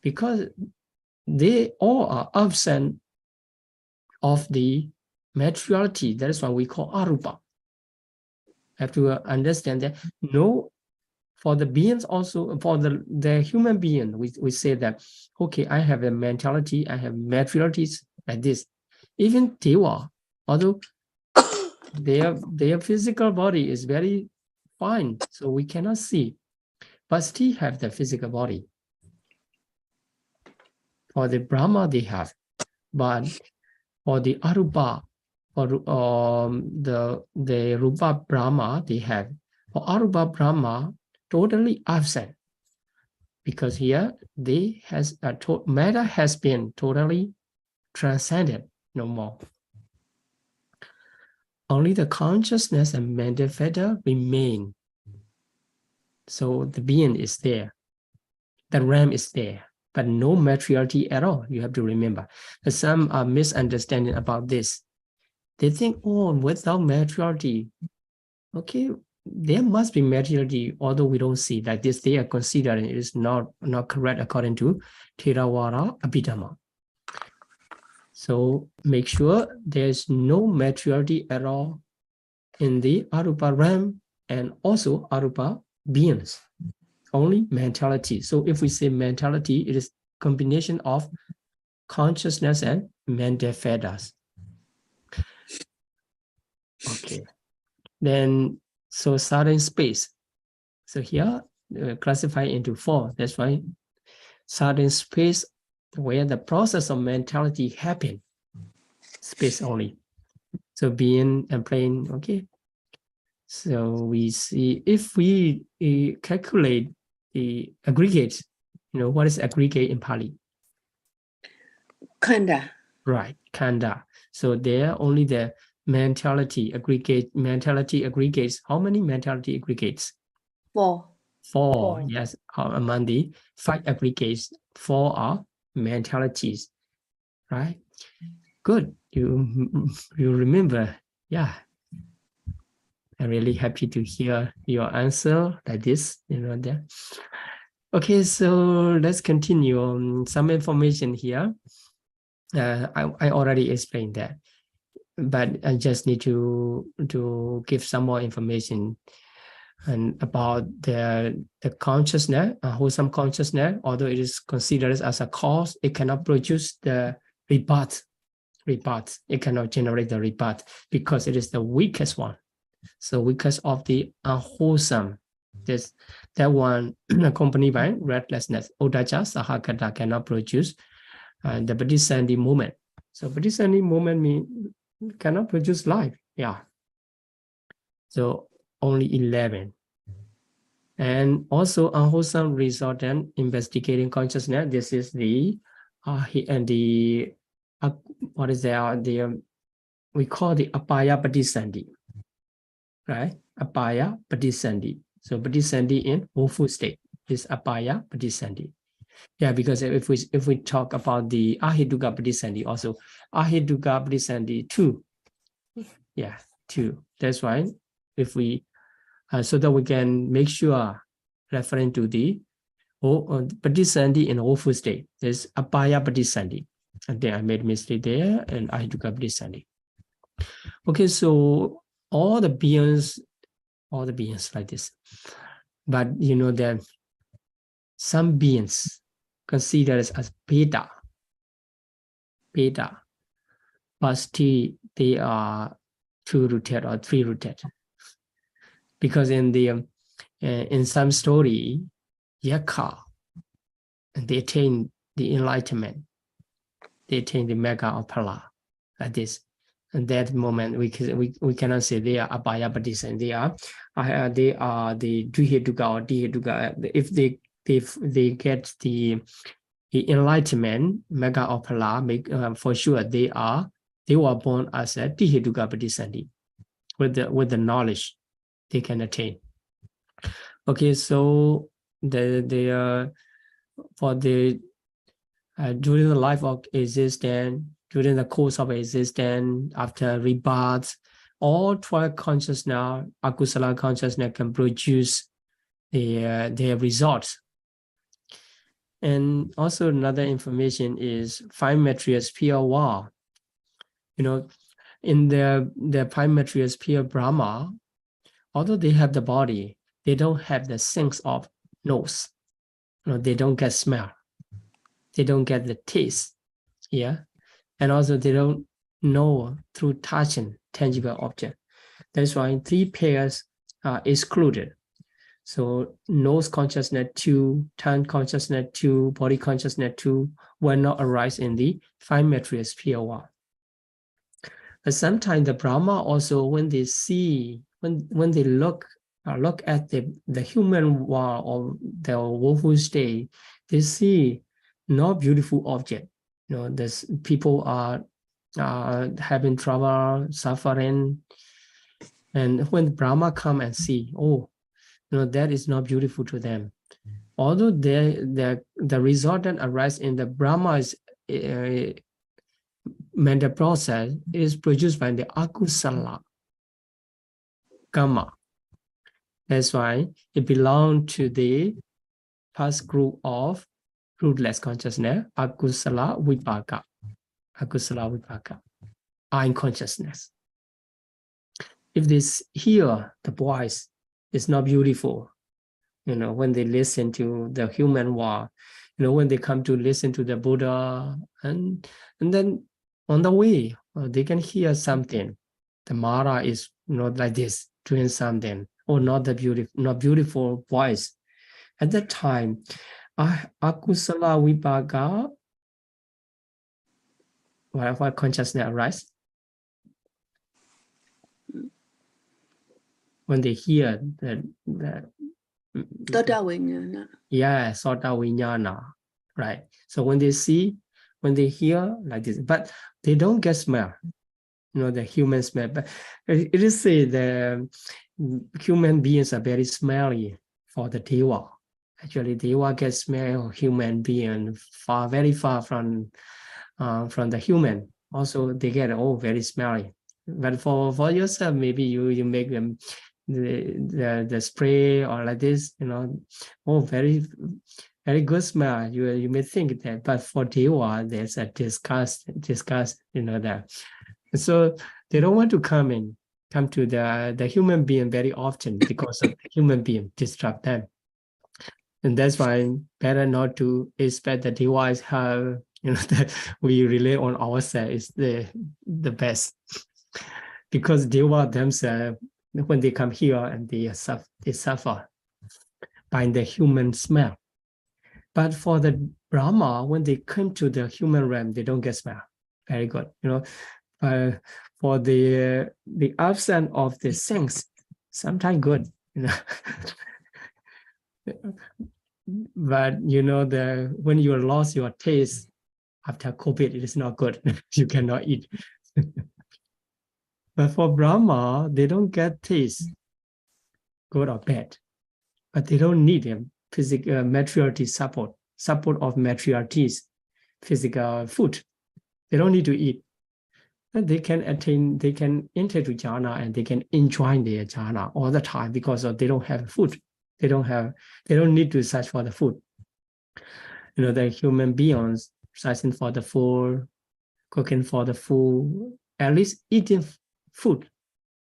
because they all are absent of the materiality. That is what we call arupa. Have to understand that no, for the beings also, for the human being, we say that, okay, I have a mentality, I have materialities like this. Even Deva, although their physical body is very fine, so we cannot see, but still have the physical body. For the Brahma, they have, but for the Arupa, for the Rupa Brahma, they have. For Arupa Brahma, totally absent, because here they has matter has been totally transcended, no more. Only the consciousness and Paṭivedha remain. So the being is there, the realm is there, but no materiality at all. You have to remember. Some are misunderstanding about this. They think, oh, without materiality, okay, there must be materiality, although we don't see like this. They are considering it is not correct according to Theravada Abhidhamma. So make sure there's no materiality at all in the Arupa realm and also Arupa beings, only mentality. So if we say mentality, it is combination of consciousness and Paṭivedhas. Okay, then so certain space. So here classify into 4. That's why certain space where the process of mentality happen, space only. So being and plane, okay. So we see if we calculate the aggregate, what is aggregate in Pali? Khanda. Right, khanda. So there only the mentality aggregates. How many mentality aggregates? 4. 4. Yes, among the 5 aggregates, 4 are mentalities, right? Good, you remember. Yeah, I'm really happy to hear your answer like this, there. Okay, so let's continue. Some information here. I already explained that, but I just need to give some more information and about the consciousness, wholesome consciousness. Although it is considered as a cause, it cannot produce the rebirth. It cannot generate the rebirth because it is the weakest one. So weakest of the unwholesome. That one accompanied by restlessness. Uddhacca, Sahagata cannot produce the Paṭisandhi movement. So Paṭisandhi movement means cannot produce life. Yeah. So only 11. And also unwholesome resultant investigating consciousness. This is what is there? We call the Apaya Paṭisandhi. Right? Apaya Paṭisandhi. So Paṭisandhi in woeful state is Apaya Paṭisandhi. Yeah, because if we talk about the Ahituka Paṭisandhi, also Ahituka Paṭisandhi 2. Yeah, 2. That's why if we so that we can make sure referring to the Paṭisandhi in woeful state. There's Apaya Paṭisandhi. And then I made mistake there and Ahituka Paṭisandhi. Okay, so all the beings like this. But that some beings considered as beta, but still they are 2-rooted or 3-rooted. Because in some story, Yakka, they attain the enlightenment. They attain the mega of Pala, like this. at that moment, we cannot say they are abhaya patisani. They are the Dvihetuka or Dihetuka. If they get the enlightenment, mega or phala, for sure they were born as a Dihetuka patisani with the knowledge they can attain. Okay, so for the during the life of existence, during the course of existence, after rebirth, all 12 consciousness, akusala consciousness can produce their results. And also another information is 5 material sphere war. You know, in the 5 material sphere Brahma, although they have the body, they don't have the sense of nose. You know, they don't get smell. They don't get the taste. Yeah. And also they don't know through touching tangible object. That's why 3 pairs are excluded. So nose consciousness 2, tongue consciousness 2, body consciousness 2 will not arise in the 5 material sphere world. But sometimes the Brahma also, when they see, when they look at the human world or the woeful state, they see no beautiful object. You know, there's people are having trouble, suffering, and when Brahma come and see, oh, you know, that is not beautiful to them. Although the resultant arise in the Brahma's mental process is produced by the akusala karma. That's why it belongs to the past group of rootless consciousness, akusala vipaka. Akusala vipaka, eye consciousness. If they hear the voice, it's not beautiful. You know, when they listen to the human world, you know, when they come to listen to the Buddha, and then on the way, they can hear something. The Mara is, you know, like this, doing something, or not beautiful voice. At that time, akusala vipaka, what consciousness arises? When they hear the Tata Vinyana. yeah, sota vinyana, right? So when they see, when they hear like this, but they don't get smell, you know, the human smell. But it is said the human beings are very smelly for the Deva. Actually, Deva get smell of human being very far from the human. Also, they get very smelly. But for yourself, maybe you make them the spray or like this, you know, very good smell. You may think that, but for Deva, there's a disgust, you know, that. So they don't want to come to the human being very often because of the human being disrupt them. And that's why better not to expect the device have, you know, that we rely on ourselves is the best. Because Deva themselves, when they come here and they suffer by the human smell. But for the Brahma, when they come to the human realm, they don't get smell. Very good, you know. For the absence of the sense, sometimes good, you know. But you know, when you lost your taste after COVID, it is not good. You cannot eat. But for Brahma, they don't get taste, good or bad. But they don't need them physical matriarchy support of matriarchies, physical food. They don't need to eat. And they can enter to jhana and they can enjoy their jhana all the time because they don't have food. They don't need to search for the food. You know, the human beings searching for the food, cooking for the food, at least eating food.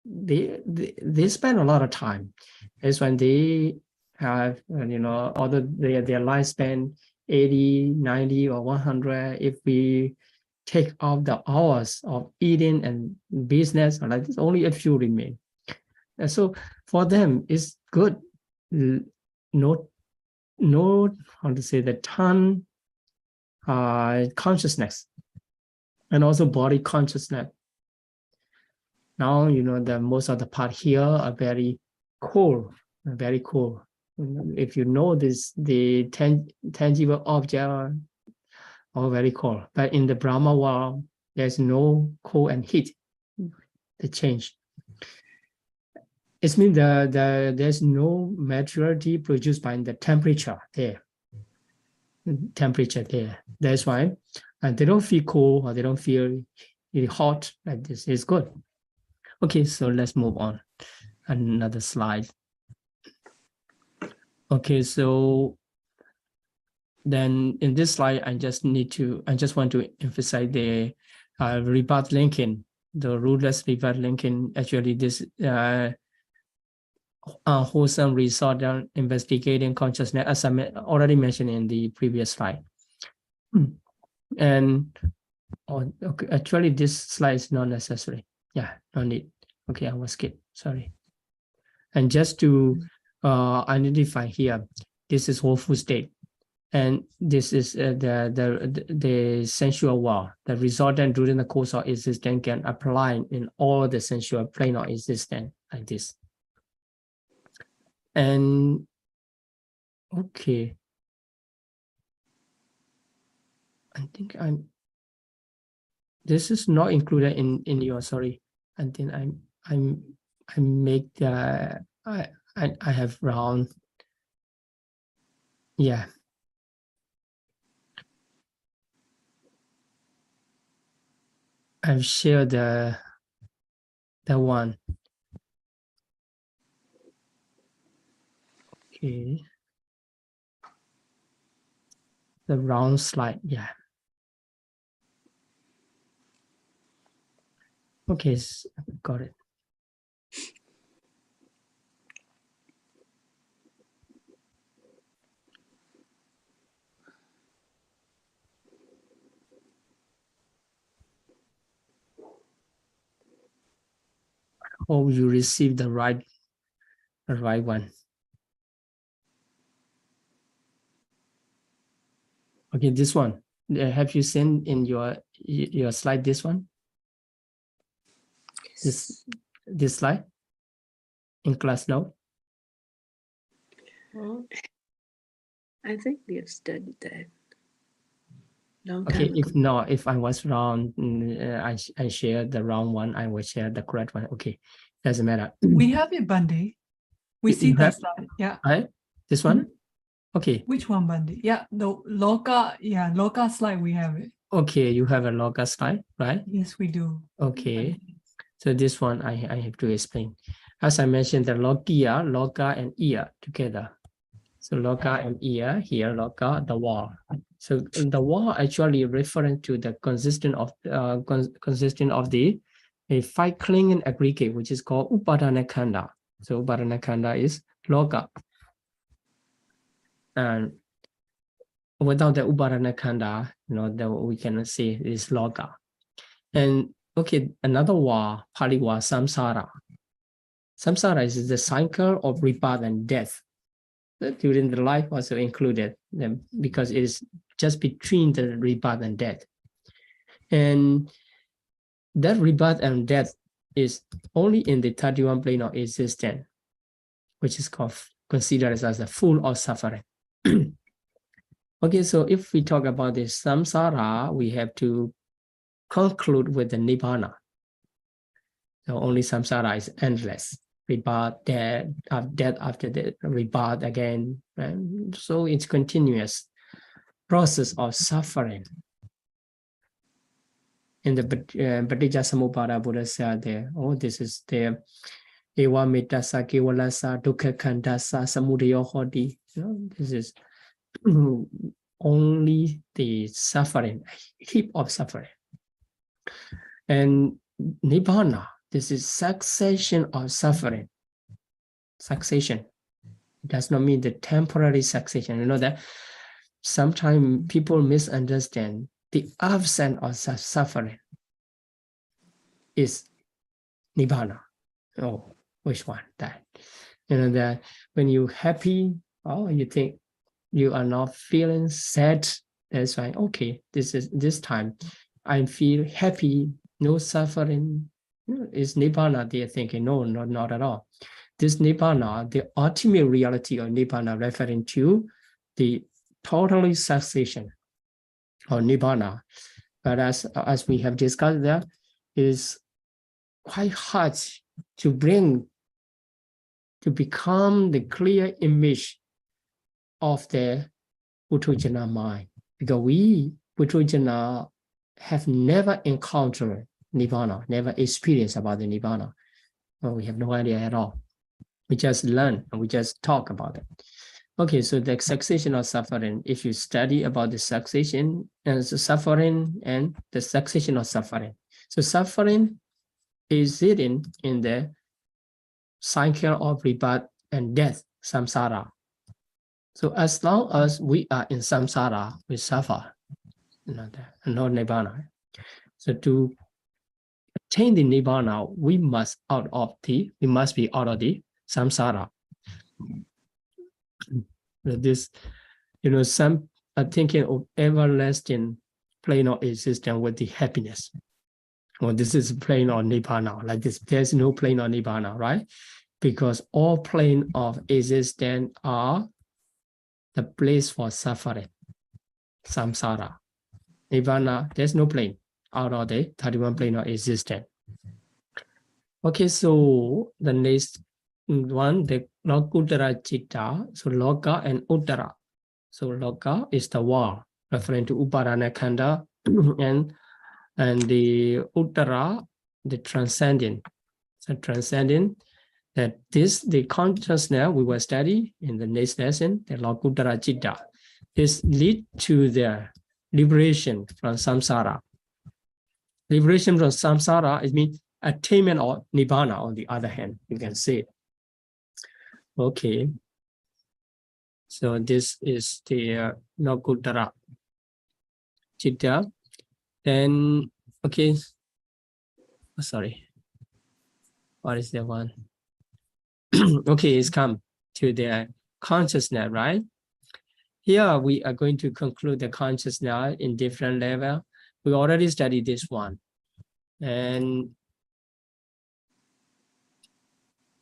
They spend a lot of time. That's when they have, you know, although their lifespan 80, 90, or 100, if we take off the hours of eating and business, like this, only a few remain. And so for them, it's good. No, how to say, the tongue consciousness and also body consciousness Now, you know, the most of the part here are very cool, very cool. If you know this, the tangible object are all very cool. But in the Brahma world, there's no cold and heat. The change. It means there's no materiality produced by the temperature there. Temperature there. That's why they don't feel cold or they don't feel really hot like this. It's good. Okay, so let's move on. Another slide. Okay, so then in this slide, I just want to emphasize the rebirth linking, the rootless rebirth linking. Actually, this wholesome resort on investigating consciousness, as I already mentioned in the previous slide. And okay, actually, this slide is not necessary. Yeah, no need. Okay, I will skip. Sorry. And just to identify here, this is whole food state, and this is the sensual world. The resultant during the course of existence can apply in all the sensual plane of existence like this. And okay, I think this is not included in your, sorry. And then I make the I have round. Yeah. I've shared the one. Okay. The round slide, yeah. Okay, got it. I hope you received the right one. Okay, this one. Have you seen in your slide this one? This slide in class now? Oh, I think we have studied that. Long Okay, time if ago. not, if I was wrong, I shared the wrong one, I will share the correct one. Okay, doesn't matter. We have it, Bandi. We see that slide. Yeah. Right? This one? Okay. Which one, Bandi? Yeah, the Loka slide, we have it. Okay, you have a Loka slide, right? Yes, we do. Okay. So this one I have to explain. As I mentioned, the Loka and ear together. So Loka and ear, here Loka, the wall. So the wall actually referring to the consisting of the a five clinging aggregate, which is called Upadana Khanda. So Upadana Khanda is Loka. And without the Upadana Khanda, you know, that we cannot say is Loka. And okay, another wall, Pali wall, samsara. Samsara is the cycle of rebirth and death. During the life also included, because it is just between the rebirth and death. And that rebirth and death is only in the 31 plane of existence, which is considered as the full of suffering. Okay, so if we talk about the samsara, we have to conclude with the nibbana. So only samsara is endless. Rebirth, death after the rebirth again. And so it's continuous process of suffering. In the Paṭijasamuppada, Buddha said there, oh, this is the Ewa Mettasa, Kevalasa, Dukkha Khandasa, Samudayo Hoti. This is only the suffering, heap of suffering. And Nibbana, this is succession of suffering. Succession. It does not mean the temporary succession. You know that sometimes people misunderstand the absence of suffering is Nibbana. Oh, which one? That. You know that when you're happy, oh, you think you are not feeling sad. That's why, okay, this time I feel happy, no suffering, Is Nibbana they're thinking? No, not at all. This Nibbana, the ultimate reality of Nibbana, referring to the totally cessation of Nibbana. But as we have discussed there, is quite hard to bring, to become the clear image of the Puthujjana mind. Because we, Puthujjana, have never encountered Nibbana, never experienced about the Nibbana. Well, we have no idea at all. We just learn and we just talk about it. Okay, so the cessation of suffering, if you study about the cessation and the suffering and the cessation of suffering. So suffering is hidden in the cycle of rebirth and death, samsara. So as long as we are in samsara, we suffer, not nibbana. So to attain the nibbana, we must be out of the samsara. This, some are thinking of everlasting plane of existence with the happiness. Well, this is plane of nibbana. Like this, there's no plane of nibbana, right? Because all plane of existence are the place for suffering, samsara. Nibbana, there's no plane out of the 31 plane of existence. Okay, so the next one, the Lokiya Citta, so Loka and Uttara. So Loka is the world, referring to Upadana Khanda, and the Uttara, the transcendent. So transcendent, that the consciousness we will study in the next lesson, the Lokiya Citta, this lead to the liberation from samsara. Liberation from samsara, it means attainment of nibbana. On the other hand, you can say. Okay, so this is the Lokiya Citta. Then, okay, sorry, what is the one? Okay, it's come to the consciousness, right? Here we are going to conclude the consciousness in different level. We already studied this one. And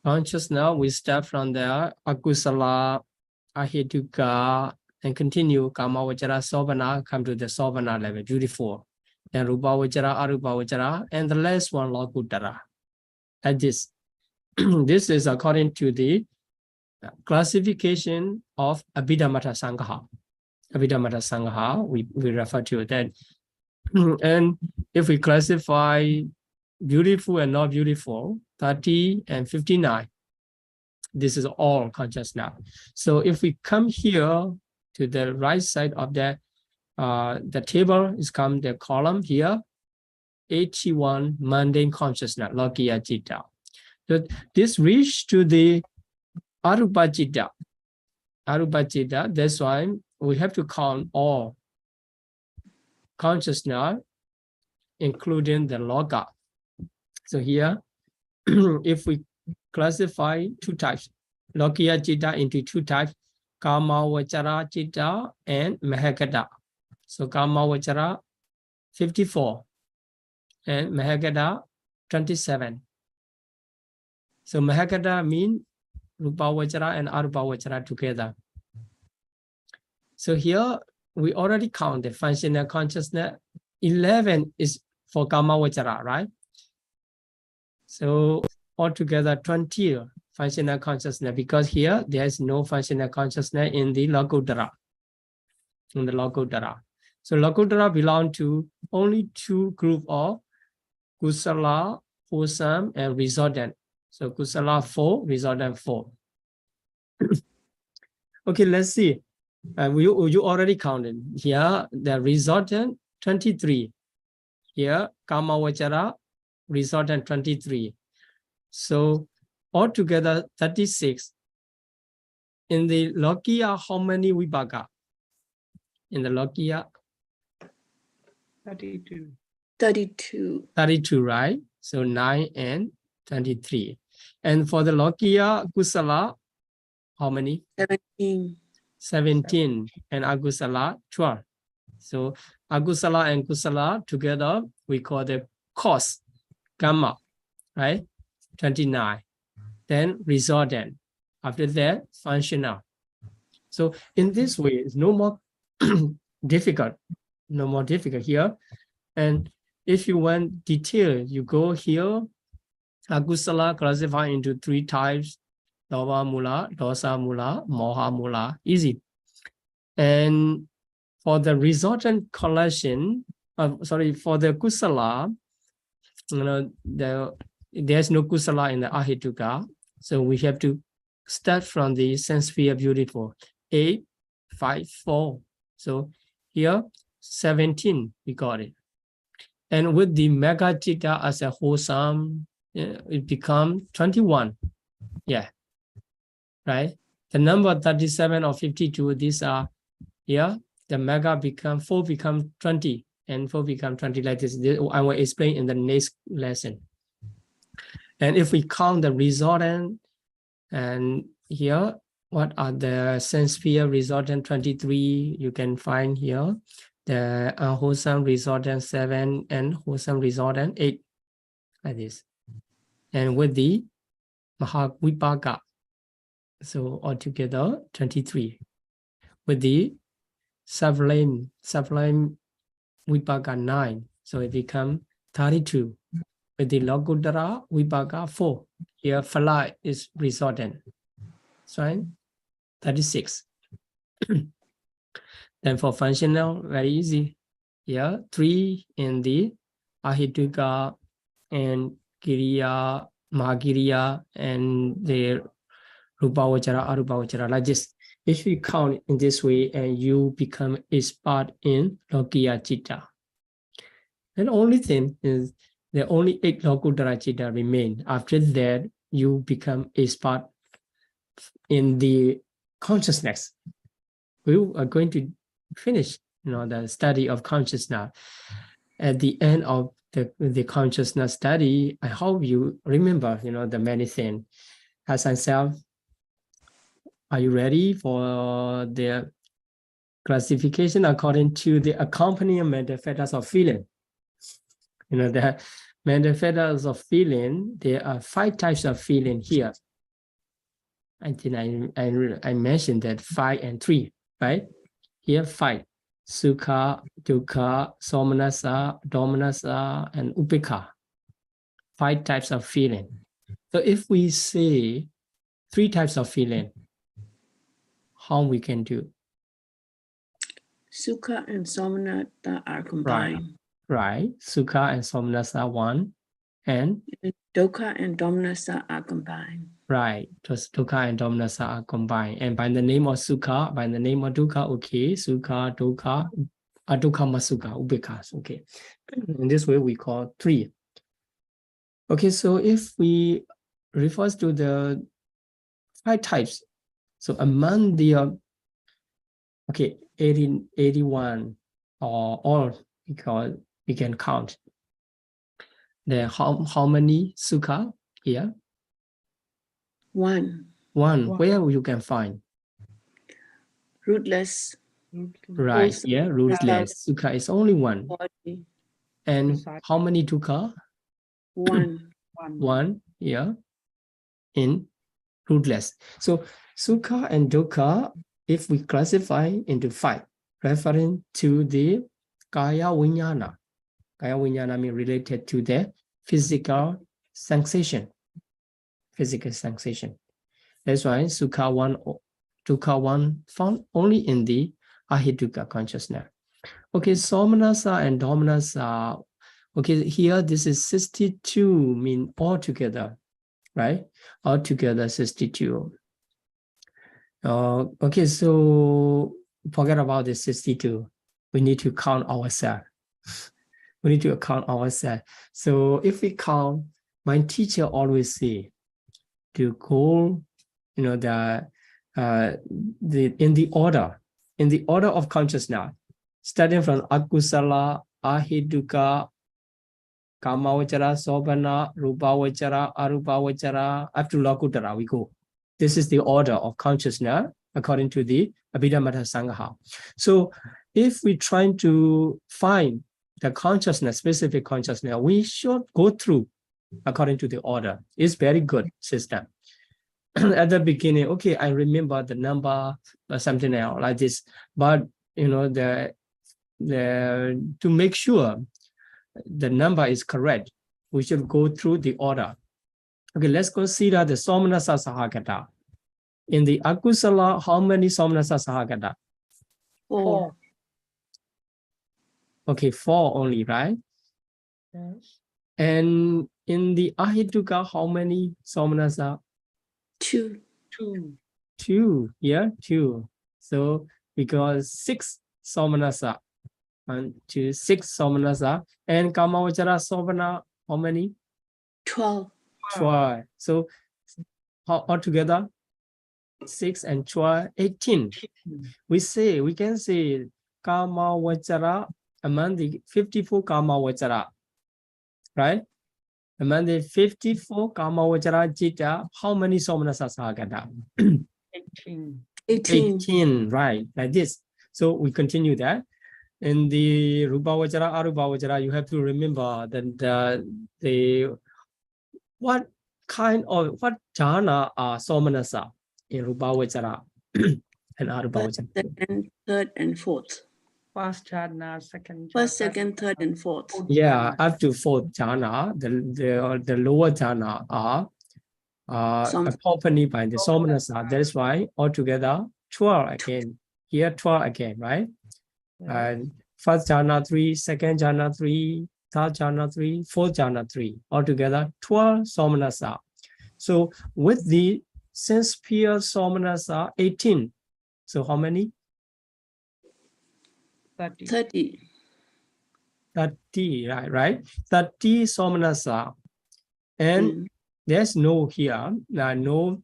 consciousness, we start from there, akusala, ahituka, and continue kama vajara sovana, come to the sovana level, beautiful. Then rupa vajara, arupa vajara, and the last one, Lokuttara. Like this. This is according to the classification of Abhidhamma Sangha. Abhidhamma Sangha, we refer to that. And if we classify beautiful and not beautiful, 30 and 59, this is all consciousness. So if we come here to the right side of the table, is come the column here, 81 mundane consciousness, Lokiya Citta. So this reach to the Arupa Citta. Arupa Citta, that's why we have to count all consciousness, including the Loka. So here, if we classify two types, Lokiya Citta into two types, Kama Vachara Citta and Mahakata. So Kama Vachara 54 and Mahakata 27. So Mahakata means Rupa Vachara and Arupa Vachara together. So here we already count the functional consciousness. 11 is for Kama Vachara, right? So altogether 20 functional consciousness, because here there is no functional consciousness in the Lokuttara. In the Lokuttara. So Lokuttara belong to only two groups of Kusala, wholesome, and resultant. So Kusala 4, resultant 4. Okay, let's see. You already counted. Here, the resultant 23. Here, Kama Vachara, resultant 23. So altogether 36. In the Lokiya, how many vibhaka? In the Lokiya? 32. 32. 32, right? So 9 and 23. And for the Lokiya Kusala, how many? 17. 17. And Agusala, 12. So Agusala and Kusala together, we call the cause, Karma. right? 29. Then resultant. After that, functional. So in this way, it's no more difficult, no more difficult here. And if you want detail, you go here. Akusala classified into 3 types: Lobha Mula, Dosa Mula, Moha Mula. Easy. And for the resultant collection, for the Kusala, there's no Kusala in the Ahituka. So we have to start from the sense sphere beautiful. 8, 5, 4. So here, 17, we got it. And with the Mega Citta as a whole sum, it becomes 21. Yeah, right? The number 37 or 52, these are here. The Mega 4 become 20, and 4 become 20 like this. I will explain in the next lesson. And if we count the resultant, and here, what are the sense sphere resultant 23? You can find here the unwholesome resultant 7 and wholesome resultant 8, like this. And with the Mahawipaka, so altogether 23. With the sublime Vipaka 9, so it becomes 32. With the Lokuttara Vipaka 4, here Phala is resultant. Right? 36. Then for functional, very easy. Here, 3 in the Ahituka and Kiriya, Mahakiriya, and the Rupavachara, Arupavachara, like this. If you count in this way, and you become expert in Lokiya Citta. And the only thing is, the only 8 Lokuttara Citta remain. After that, you become expert in the consciousness. We are going to finish, the study of consciousness. At the end of the consciousness study, I hope you remember, the many things. As I said, are you ready for the classification according to the accompanying mental fetters of feeling? The mental fetters of feeling, there are 5 types of feeling here. I think I mentioned that 5 and 3, right? Here 5: Sukha, Dukkha, Somanasa, Domanasa, and Upekha. 5 types of feeling. So if we say 3 types of feeling, how we can do? Sukha and Somanasa are combined. Right. Sukha and Somanasa 1, and Dukkha and Domanasa are combined. Right. Dukkha and Domanasa are combined. And by the name of Sukha, by the name of Dukkha, okay. Sukha, Dukkha, Adukkha, Masukha, Upekha. Okay. In this way, we call 3. Okay, so if we refers to the 5 types, so among the 81 or all, because we can count. There how many Sukha here? 1. Where you can find? Rootless. Right, Wholesome. yeah, rootless. Sukha is only 1. Body. And how many Dukkha? 1. 1, yeah, in rootless. So Sukha and Dukkha, if we classify into 5, referring to the Kaya Viññāna. Kaya Viññāna means related to the physical sensation. Physical sensation. That's why Sukha 1, Dukkha 1 found only in the Ahituka consciousness. Okay, Somanasa and Domanasa. Okay, here this is 62, mean altogether, right? Altogether 62. Okay, so forget about the 62. We need to count ourselves. We need to count ourselves. So if we count, my teacher always say to go, in the order of consciousness, starting from Akusala, Ahituka, Kamavachara, Sobana, Rupavachara, Arupavachara, up to Lokuttara, we go. This is the order of consciousness according to the Abhidhamma Sangha. So if we try to find the consciousness, specific consciousness, we should go through according to the order. It's very good system. At the beginning, okay, I remember the number or something else like this, but you know, to make sure the number is correct, we should go through the order. Okay, let's consider the Somanasa Sahagata. In the Akusala, how many Somanasa Sahagata? 4. Okay, 4 only, right? Yes. And in the Ahituka, how many Somanasa? 2. 2. 2, yeah, 2. So we got 6 Somanasa. 1, 2, 6 Somanasa. And Kamavachara Somana, how many? 12. 12. So altogether, 6 and 12, 18. We can say Kamavachara among the 54 Kamavachara, right? Among the 54 Kamavachara Citta, how many Somanasa Sahagata? 18. 18, right, like this. So we continue that. In the Rupavachara, Arupavachara, you have to remember that what jhana are Somanasa in Rupavachara and Arupavachara. Second, third, and fourth. First jhana, second jhana. First, second, third, and fourth. Yeah, up to 4th jhana, the lower jhana are accompanied by the Somanasa. That is why altogether 12 again. Here 12 again, right? And first jhana 3, second jhana 3, third jhana 3, fourth jhana 3. Altogether 12 Somanasa. So with the sense pure Somanasa 18. So how many? 30. 30, right? 30 Somanasa. And there's no here, no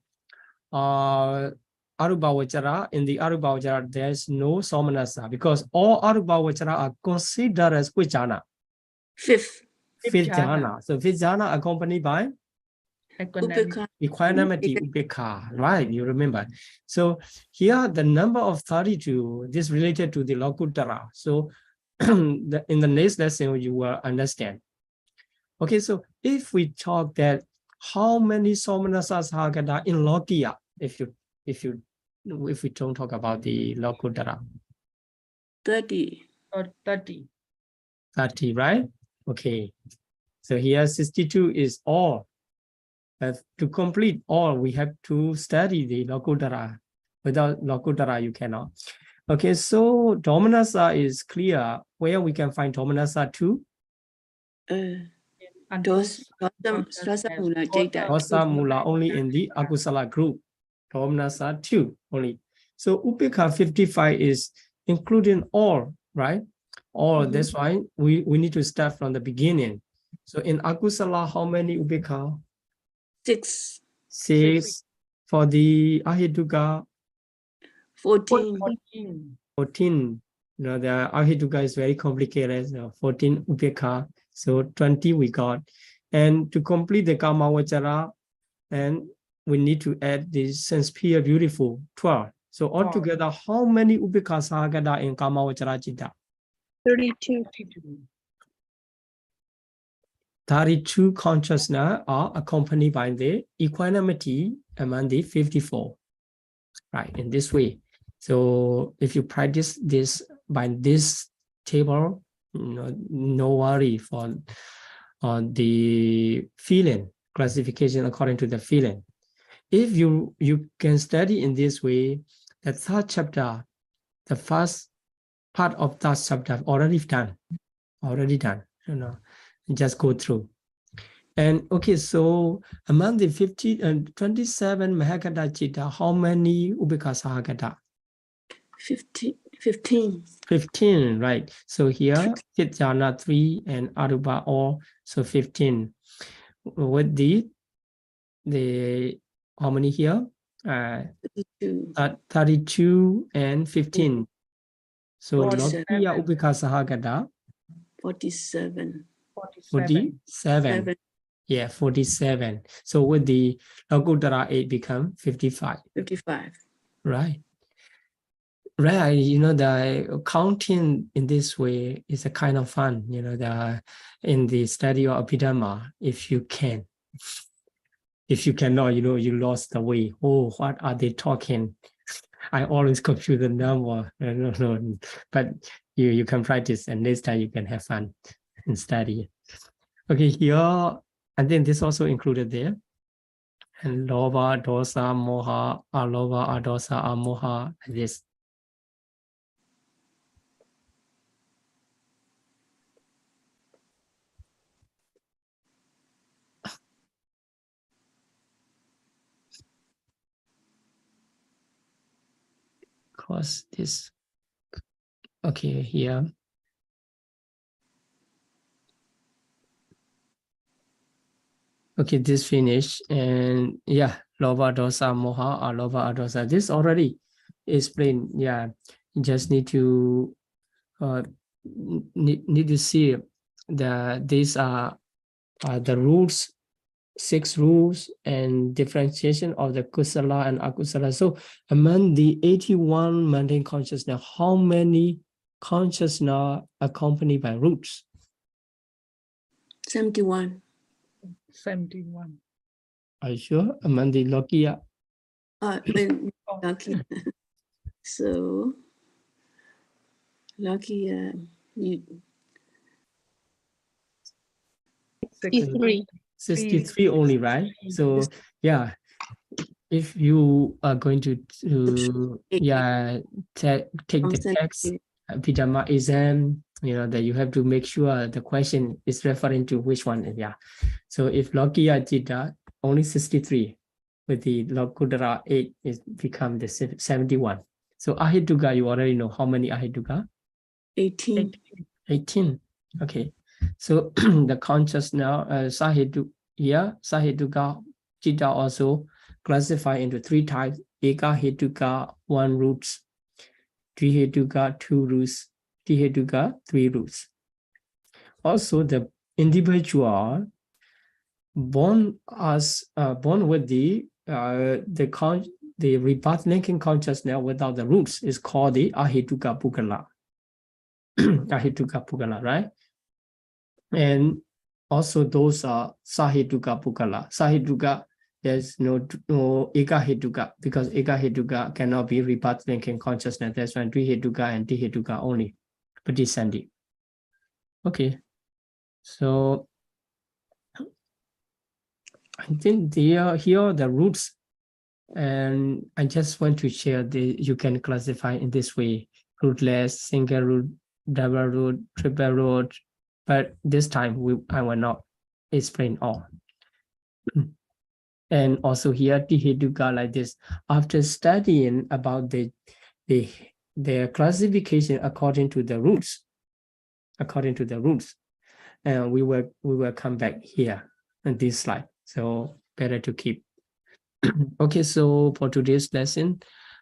Arupavachara. In the Arupavachara, there's no Somanasa because all Arupavachara are considered as which jhana? Fifth. Fifth jhana. So fifth jhana accompanied by equanimity, upekha, right? You remember. So here the number of 32, this related to the Lokuttara. So in the next lesson, you will understand. Okay, so if we talk that how many Somanasa Sahagata in Lokiya, if we don't talk about the Lokuttara? 30. Or 30. 30, right? Okay. So here 62 is all. To complete all, we have to study the Lokuttara. Without Lokuttara, you cannot. Okay, so Domanasa is clear. Where we can find Domanasa 2? Rasa Mula Citta. Rasa Mula only in the Akusala group. Domanasa 2 only. So Upekha 55 is including all, right? All. That's why we need to start from the beginning. So in Akusala, how many Upekha? 6. 6. For the Ahituka, 14. 14. You know, the Ahituka is very complicated. So 14 Upekha. So 20 we got. And to complete the Kamavachara, and we need to add this sense pure beautiful 12. So altogether, how many Upekha Sahagata in Kamavachara Citta? 32. 32 consciousness are accompanied by the equanimity among the 54, right? In this way. So if you practice this by this table, no worry for the feeling, classification according to the feeling. If you can study in this way, the third chapter, the first part of that chapter already done, just go through. And okay, so among the 50 and 27 Mahagata Citta, how many Upekha Sahagata? 15. 15, right? So here, fifth jhana 3 and Arupa all, so 15. With the how many here? 32 and 15. So Lokiya Upekha Sahagata. 47. 47. Yeah, 47. So with the Lokuttara 8 become 55. 55. Right. right, the counting in this way is a kind of fun, in the study of Abhidhamma, if you can. If you cannot, you lost the way. Oh, what are they talking? I always confuse the number. No. But you can practice, and next time you can have fun and study. Okay, here, I think this also included there. And lobha, dosa, moha, alobha, adosa, amoha, this. Cause this. Okay, here. Okay, this finish, and yeah, lobha, dosa, moha, alobha, adosa. This already explained. Yeah, you just need to need to see these are the rules, 6 rules, and differentiation of the kusala and akusala. So among the 81 mundane consciousness, how many consciousness accompanied by roots? 71. 71. Are you sure? Among the Lokiya? Lucky. So, Lokiya, 63. 63 only, right? So yeah, if you are going to take the text Abhidhamma exam, that you have to make sure the question is referring to which one. Yeah. So if Lokiya Citta only 63, with the Lokudara 8 is become the 71. So Ahituga, you already know how many Ahituga? 18. 18. Okay. So the conscious now, Sahituga Citta also classified into 3 types: Ekahituga, 1 roots; Trihituga, 2 roots; Trihituga, 3 roots. Also, the individual born with the rebirth linking consciousness without the roots is called the Ahituga Pugala. Ahituga Pugala, right? And also those are Sahituga Pugala. Sahituga, there's no Ekahituga, because Ekahituga cannot be rebirth linking consciousness. That's why Trihituga and Trihituga only, but descending. Okay, so I think here are the roots, and I just want to share you can classify in this way: rootless, single root, double root, triple root. But this time I will not explain all. And also here Trihituga like this. After studying about the classification according to the roots, and we will come back here on this slide. So better to keep. Okay, so for today's lesson,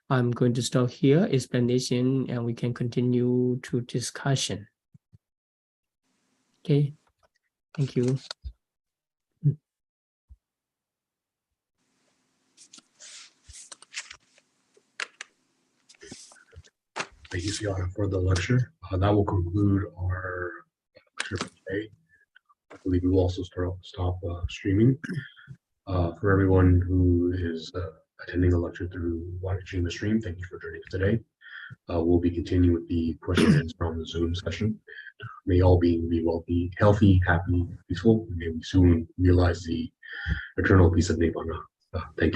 I'm going to stop here, explanation, and we can continue to discussion. Okay, thank you. Thank you, Siana, for the lecture. That will conclude our lecture for today. I believe we will also stop streaming. For everyone who is attending the lecture through watching the stream, thank you for joining us today. We'll be continuing with the questions from the Zoom session. May all beings be wealthy, healthy, happy, peaceful. May we soon realize the eternal peace of Nibbana. Thank you.